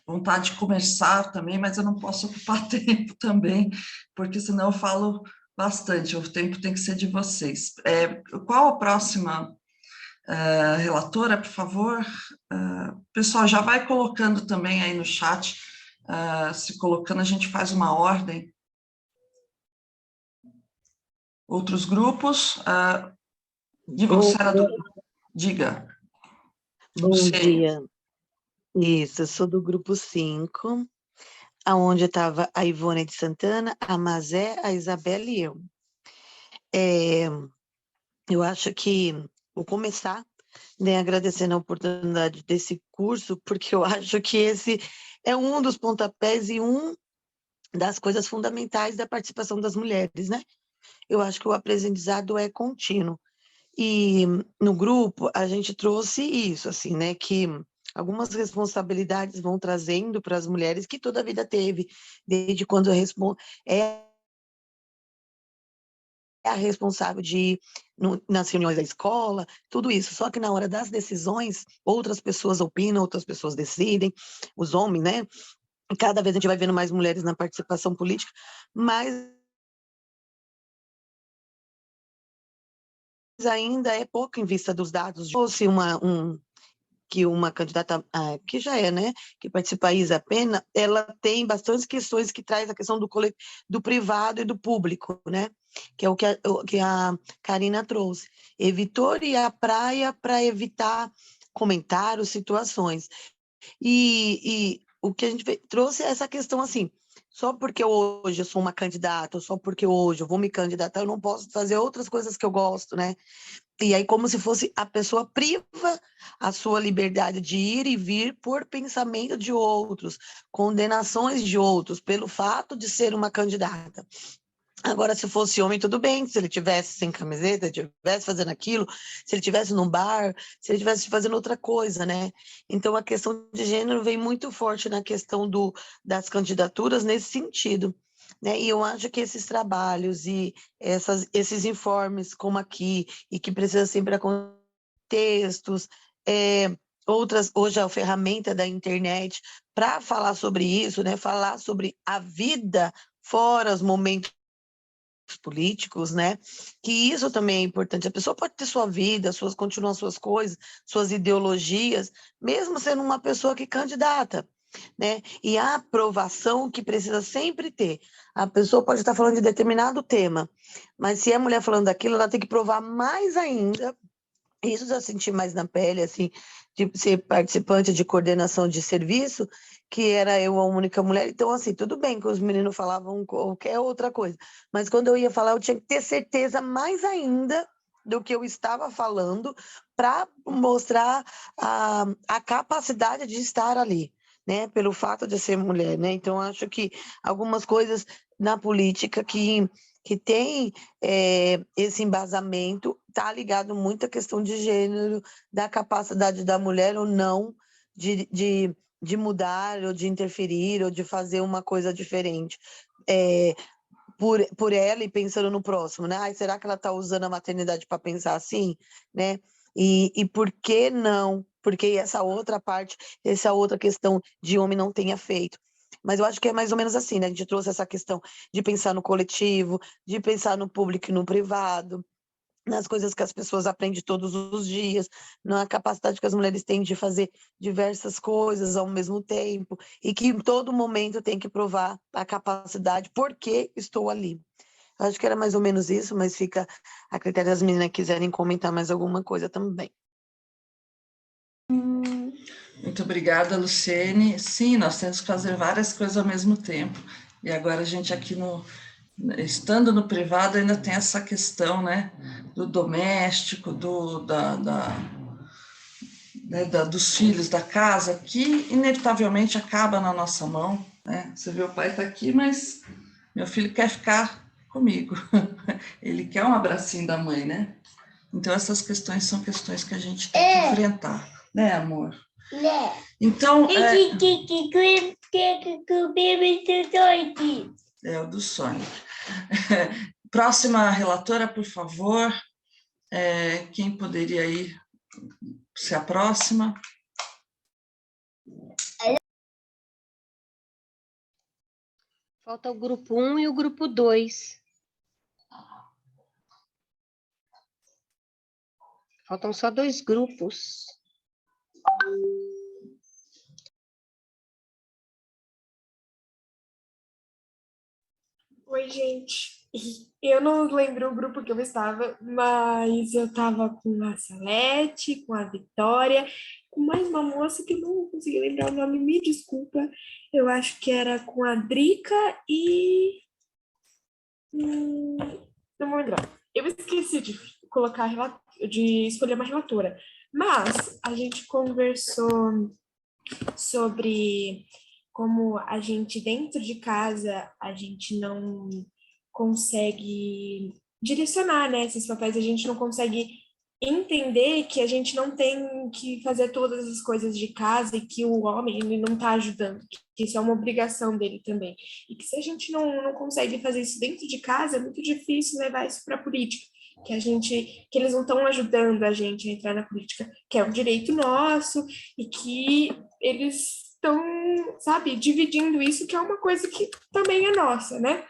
Vontade de conversar também, mas eu não posso ocupar tempo também, porque senão eu falo bastante, o tempo tem que ser de vocês. Qual a próxima relatora, por favor? Pessoal, já vai colocando também aí no chat, se colocando, a gente faz uma ordem. Outros grupos? Diva, você era do... Diga. Bom dia. Isso, eu sou do grupo 5, onde estava a Ivone de Santana, a Mazé, a Isabela e eu. Eu acho que vou começar, né, agradecendo a oportunidade desse curso, porque eu acho que esse é um dos pontapés e das coisas fundamentais da participação das mulheres, né? Eu acho que o aprendizado é contínuo. E no grupo a gente trouxe isso, assim, né, que algumas responsabilidades vão trazendo para as mulheres que toda a vida teve, desde quando é a responsável de ir nas reuniões da escola, tudo isso. Só que na hora das decisões, outras pessoas opinam, outras pessoas decidem, os homens, né? E cada vez a gente vai vendo mais mulheres na participação política, mas ainda é pouco em vista dos dados. Se fosse que uma candidata, que já é, né, que participa a Isa Pena, ela tem bastantes questões que traz a questão do privado e do público, né, que é o que a Karina trouxe. Evitou ir à praia para evitar comentários, situações. E o que a gente trouxe é essa questão assim, só porque hoje eu sou uma candidata, ou só porque hoje eu vou me candidatar, eu não posso fazer outras coisas que eu gosto, né? E aí, como se fosse a pessoa priva a sua liberdade de ir e vir por pensamento de outros, condenações de outros, pelo fato de ser uma candidata. Agora, se fosse homem, tudo bem, se ele tivesse sem camiseta, tivesse fazendo aquilo, se ele tivesse num bar, se ele tivesse fazendo outra coisa, né? Então, a questão de gênero vem muito forte na questão das candidaturas nesse sentido, né? E eu acho que esses trabalhos e esses informes, como aqui, e que precisa sempre acontecer, textos, hoje a ferramenta da internet, para falar sobre isso, né? Falar sobre a vida fora os momentos políticos, né? Que isso também é importante. A pessoa pode ter sua vida, continuar suas coisas, suas ideologias, mesmo sendo uma pessoa que candidata, né? E a aprovação que precisa sempre ter. A pessoa pode estar falando de determinado tema, mas se é mulher falando daquilo, ela tem que provar mais ainda. Isso já senti mais na pele, assim, de ser participante de coordenação de serviço, que era eu a única mulher. Então, assim, tudo bem que os meninos falavam qualquer outra coisa, mas quando eu ia falar, eu tinha que ter certeza mais ainda do que eu estava falando para mostrar a capacidade de estar ali, né? Pelo fato de ser mulher, né? Então, acho que algumas coisas na política que tem esse embasamento está ligado muito à questão de gênero, da capacidade da mulher ou não de mudar, ou de interferir, ou de fazer uma coisa diferente. Por ela e pensando no próximo, né? Ai, será que ela está usando a maternidade para pensar assim, né? E por que não? Porque essa outra parte, essa outra questão de homem não tenha feito. Mas eu acho que é mais ou menos assim, né? A gente trouxe essa questão de pensar no coletivo, de pensar no público e no privado, nas coisas que as pessoas aprendem todos os dias, na capacidade que as mulheres têm de fazer diversas coisas ao mesmo tempo, e que em todo momento tem que provar a capacidade, porque estou ali. Eu acho que era mais ou menos isso, mas fica a critério das meninas que quiserem comentar mais alguma coisa também. Muito obrigada, Luciene. Sim, nós temos que fazer várias coisas ao mesmo tempo. E agora a gente aqui estando no privado ainda tem essa questão, né, do doméstico, dos filhos da casa, que inevitavelmente acaba na nossa mão, né? Você vê, o pai está aqui, mas meu filho quer ficar comigo. Ele quer um abracinho da mãe, né? Então essas questões são questões que a gente tem que enfrentar, né, amor? Então, o do Sonic. Próxima relatora, por favor. Quem poderia ir ser a próxima? Falta o grupo 1 e o grupo 2. Faltam só 2 grupos. Oi, gente. Eu não lembro o grupo que eu estava, mas eu estava com a Salete, com a Vitória, com mais uma moça que eu não consegui lembrar o nome, me desculpa. Eu acho que era com a Drica e. Não vou lembrar. Eu esqueci de colocar, de escolher uma relatora, mas a gente conversou sobre como a gente dentro de casa a gente não consegue direcionar, né, esses papéis, a gente não consegue entender que a gente não tem que fazer todas as coisas de casa e que o homem ele não está ajudando, que isso é uma obrigação dele também. E que se a gente não consegue fazer isso dentro de casa, é muito difícil levar isso para a política, que eles não estão ajudando a gente a entrar na política, que é um direito nosso, e que eles estão, sabe, dividindo isso, que é uma coisa que também é nossa, né?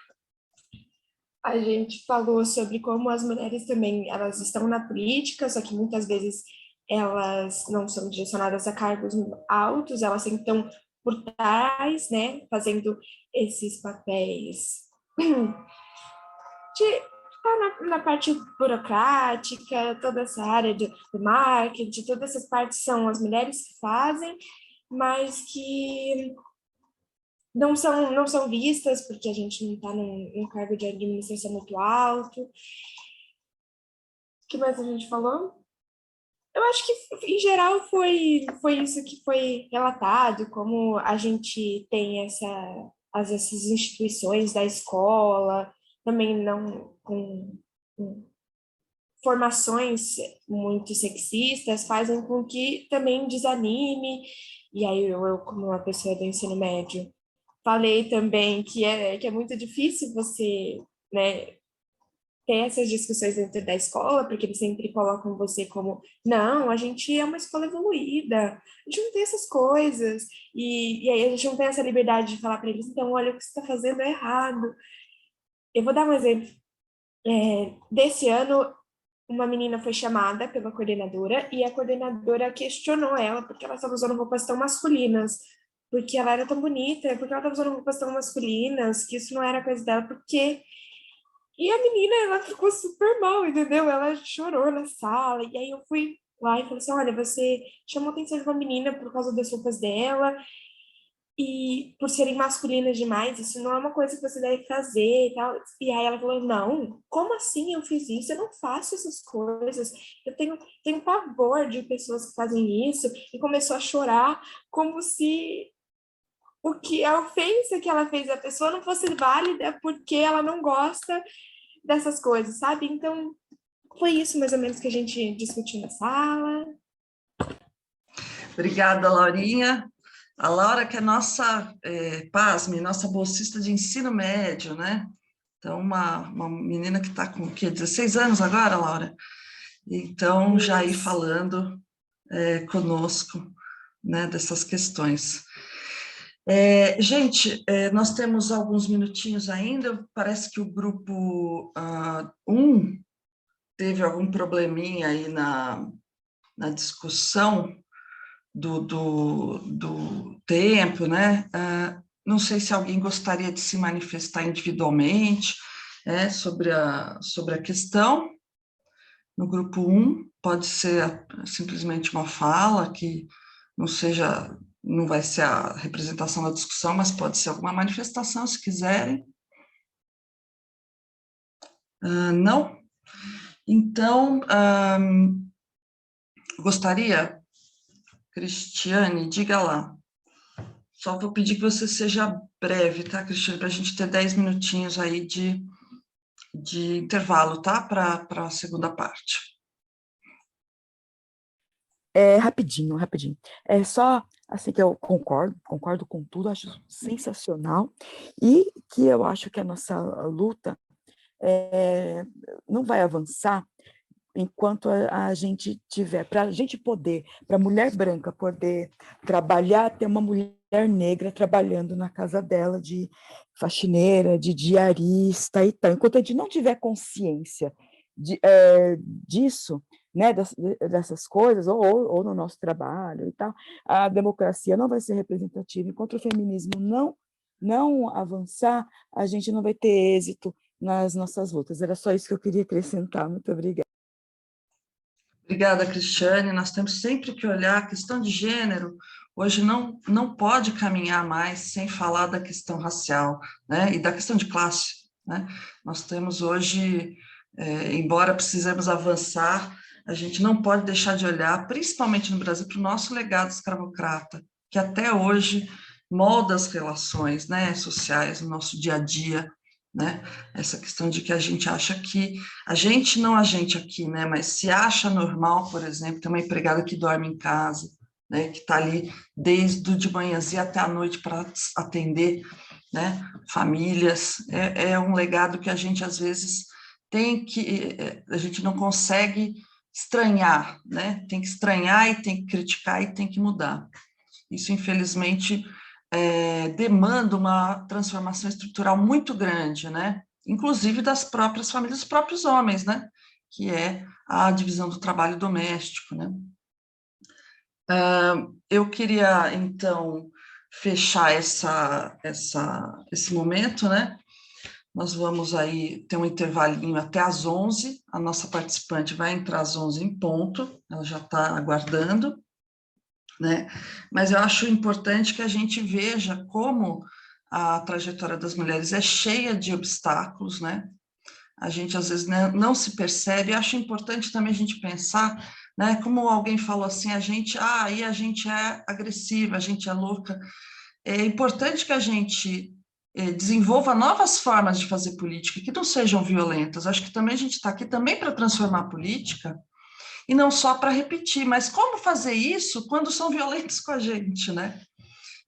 A gente falou sobre como as mulheres também, elas estão na política, só que muitas vezes elas não são direcionadas a cargos altos, elas estão por trás, né, fazendo esses papéis de na parte burocrática, toda essa área do marketing, todas essas partes são as mulheres que fazem, mas que não são vistas, porque a gente não está num cargo de administração muito alto. O que mais a gente falou? Eu acho que, em geral, foi isso que foi relatado, como a gente tem essas instituições da escola, também não com formações muito sexistas, fazem com que também desanime. E aí eu como uma pessoa do ensino médio, falei também que é muito difícil você, né, ter essas discussões dentro da escola, porque eles sempre colocam você como, não, a gente é uma escola evoluída, a gente não tem essas coisas, e aí a gente não tem essa liberdade de falar para eles, então, olha, o que você está fazendo é errado. Eu vou dar um exemplo. Desse ano, uma menina foi chamada pela coordenadora, e a coordenadora questionou ela, porque ela estava usando roupas tão masculinas, porque ela era tão bonita, porque ela estava usando roupas tão masculinas, que isso não era coisa dela, porque e a menina, ela ficou super mal, entendeu? Ela chorou na sala. E aí eu fui lá e falei assim, olha, você chamou a atenção de uma menina por causa das roupas dela e por serem masculinas demais, isso não é uma coisa que você deve fazer e tal. E aí ela falou, não, como assim eu fiz isso? Eu não faço essas coisas. Eu tenho pavor de pessoas que fazem isso. E começou a chorar como se o que a ofensa que ela fez à pessoa não fosse válida porque ela não gosta dessas coisas, sabe? Então, foi isso mais ou menos que a gente discutiu na sala. Obrigada, Laurinha. A Laura, que é nossa, pasme, nossa bolsista de ensino médio, né? Então, uma menina que está com o quê? 16 anos agora, Laura? Então, já aí falando conosco, né, dessas questões. Gente, nós temos alguns minutinhos ainda, parece que o grupo 1 teve algum probleminha aí na discussão do tempo, né? Não sei se alguém gostaria de se manifestar individualmente sobre a questão. No grupo 1, pode ser simplesmente uma fala que não vai ser a representação da discussão, mas pode ser alguma manifestação, se quiserem. Não? Então, gostaria, Cristiane, diga lá. Só vou pedir que você seja breve, tá, Cristiane, para a gente ter 10 minutinhos aí de intervalo, tá, para a segunda parte. Rapidinho. É só assim que eu concordo com tudo, acho sensacional, e que eu acho que a nossa luta não vai avançar enquanto a gente tiver, para a gente poder, para a mulher branca poder trabalhar, ter uma mulher negra trabalhando na casa dela de faxineira, de diarista e tal. Enquanto a gente não tiver consciência disso, né, dessas coisas, ou no nosso trabalho e tal, a democracia não vai ser representativa. Enquanto o feminismo não avançar, a gente não vai ter êxito nas nossas lutas. Era só isso que eu queria acrescentar. Muito obrigada. Obrigada, Cristiane. Nós temos sempre que olhar a questão de gênero. Hoje não pode caminhar mais sem falar da questão racial, né, e da questão de classe, né? Nós temos hoje, embora precisemos avançar, a gente não pode deixar de olhar, principalmente no Brasil, para o nosso legado escravocrata, que até hoje molda as relações, né, sociais no nosso dia a dia, né? Essa questão de que a gente acha que a gente aqui, né, mas se acha normal, por exemplo, ter uma empregada que dorme em casa, né, que está ali desde de manhãzinha até a noite para atender, né, famílias. É um legado que a gente às vezes a gente não consegue estranhar, né? Tem que estranhar e tem que criticar e tem que mudar. Isso, infelizmente, demanda uma transformação estrutural muito grande, né? Inclusive das próprias famílias, dos próprios homens, né? Que é a divisão do trabalho doméstico, né? Eu queria, então, fechar esse momento, né? Nós vamos aí ter um intervalinho até às 11, a nossa participante vai entrar às 11 em ponto, ela já está aguardando, né? Mas eu acho importante que a gente veja como a trajetória das mulheres é cheia de obstáculos, né? A gente às vezes não se percebe, acho importante também a gente pensar, né? Como alguém falou assim, a gente é agressiva, a gente é louca. É importante que a gente desenvolva novas formas de fazer política, que não sejam violentas. Acho que também a gente está aqui também para transformar a política, e não só para repetir, mas como fazer isso quando são violentos com a gente, né?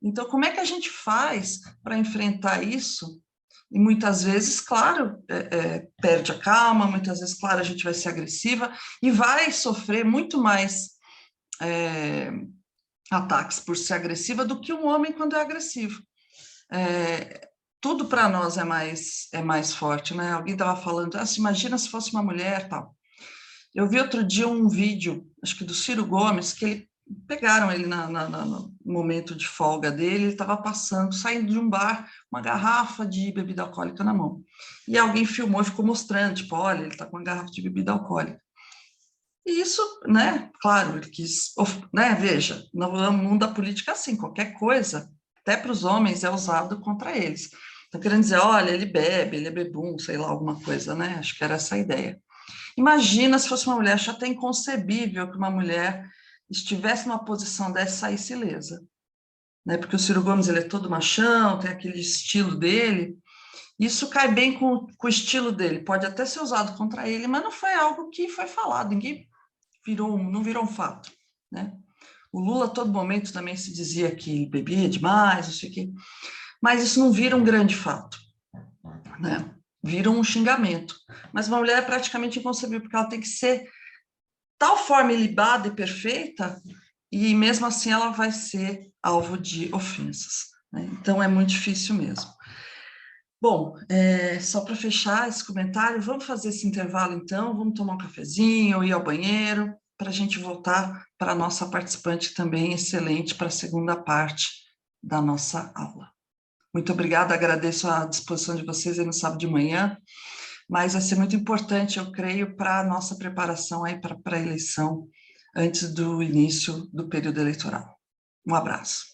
Então, como é que a gente faz para enfrentar isso? E muitas vezes, claro, perde a calma, muitas vezes, claro, a gente vai ser agressiva e vai sofrer muito mais ataques por ser agressiva do que um homem quando é agressivo. Tudo para nós é mais forte, né? Alguém estava falando, imagina se fosse uma mulher, tal. Eu vi outro dia um vídeo, acho que do Ciro Gomes, que pegaram ele no momento de folga dele, ele estava saindo de um bar, uma garrafa de bebida alcoólica na mão. E alguém filmou e ficou mostrando, tipo, olha, ele está com uma garrafa de bebida alcoólica. E isso, né, claro, ele quis, né, veja, no mundo da política é assim, qualquer coisa, até para os homens, é usado contra eles. Então, querendo dizer, olha, ele bebe, ele é bebum, sei lá, alguma coisa, né, acho que era essa a ideia. Imagina se fosse uma mulher, acho até inconcebível que uma mulher estivesse numa posição dessa e saísse ilesa, né, porque o Ciro Gomes, ele é todo machão, tem aquele estilo dele, isso cai bem com o estilo dele, pode até ser usado contra ele, mas não foi algo que foi falado, ninguém não virou um fato, né? O Lula, a todo momento, também se dizia que bebia demais, não sei o quê, mas isso não vira um grande fato, né? Vira um xingamento. Mas uma mulher é praticamente inconcebível, porque ela tem que ser tal forma ilibada e perfeita, e mesmo assim ela vai ser alvo de ofensas, né? Então é muito difícil mesmo. Bom, só para fechar esse comentário, vamos fazer esse intervalo então, vamos tomar um cafezinho, ir ao banheiro, para a gente voltar para a nossa participante também excelente para a segunda parte da nossa aula. Muito obrigada, agradeço a disposição de vocês aí no sábado de manhã, mas vai ser muito importante, eu creio, para a nossa preparação aí para a eleição antes do início do período eleitoral. Um abraço.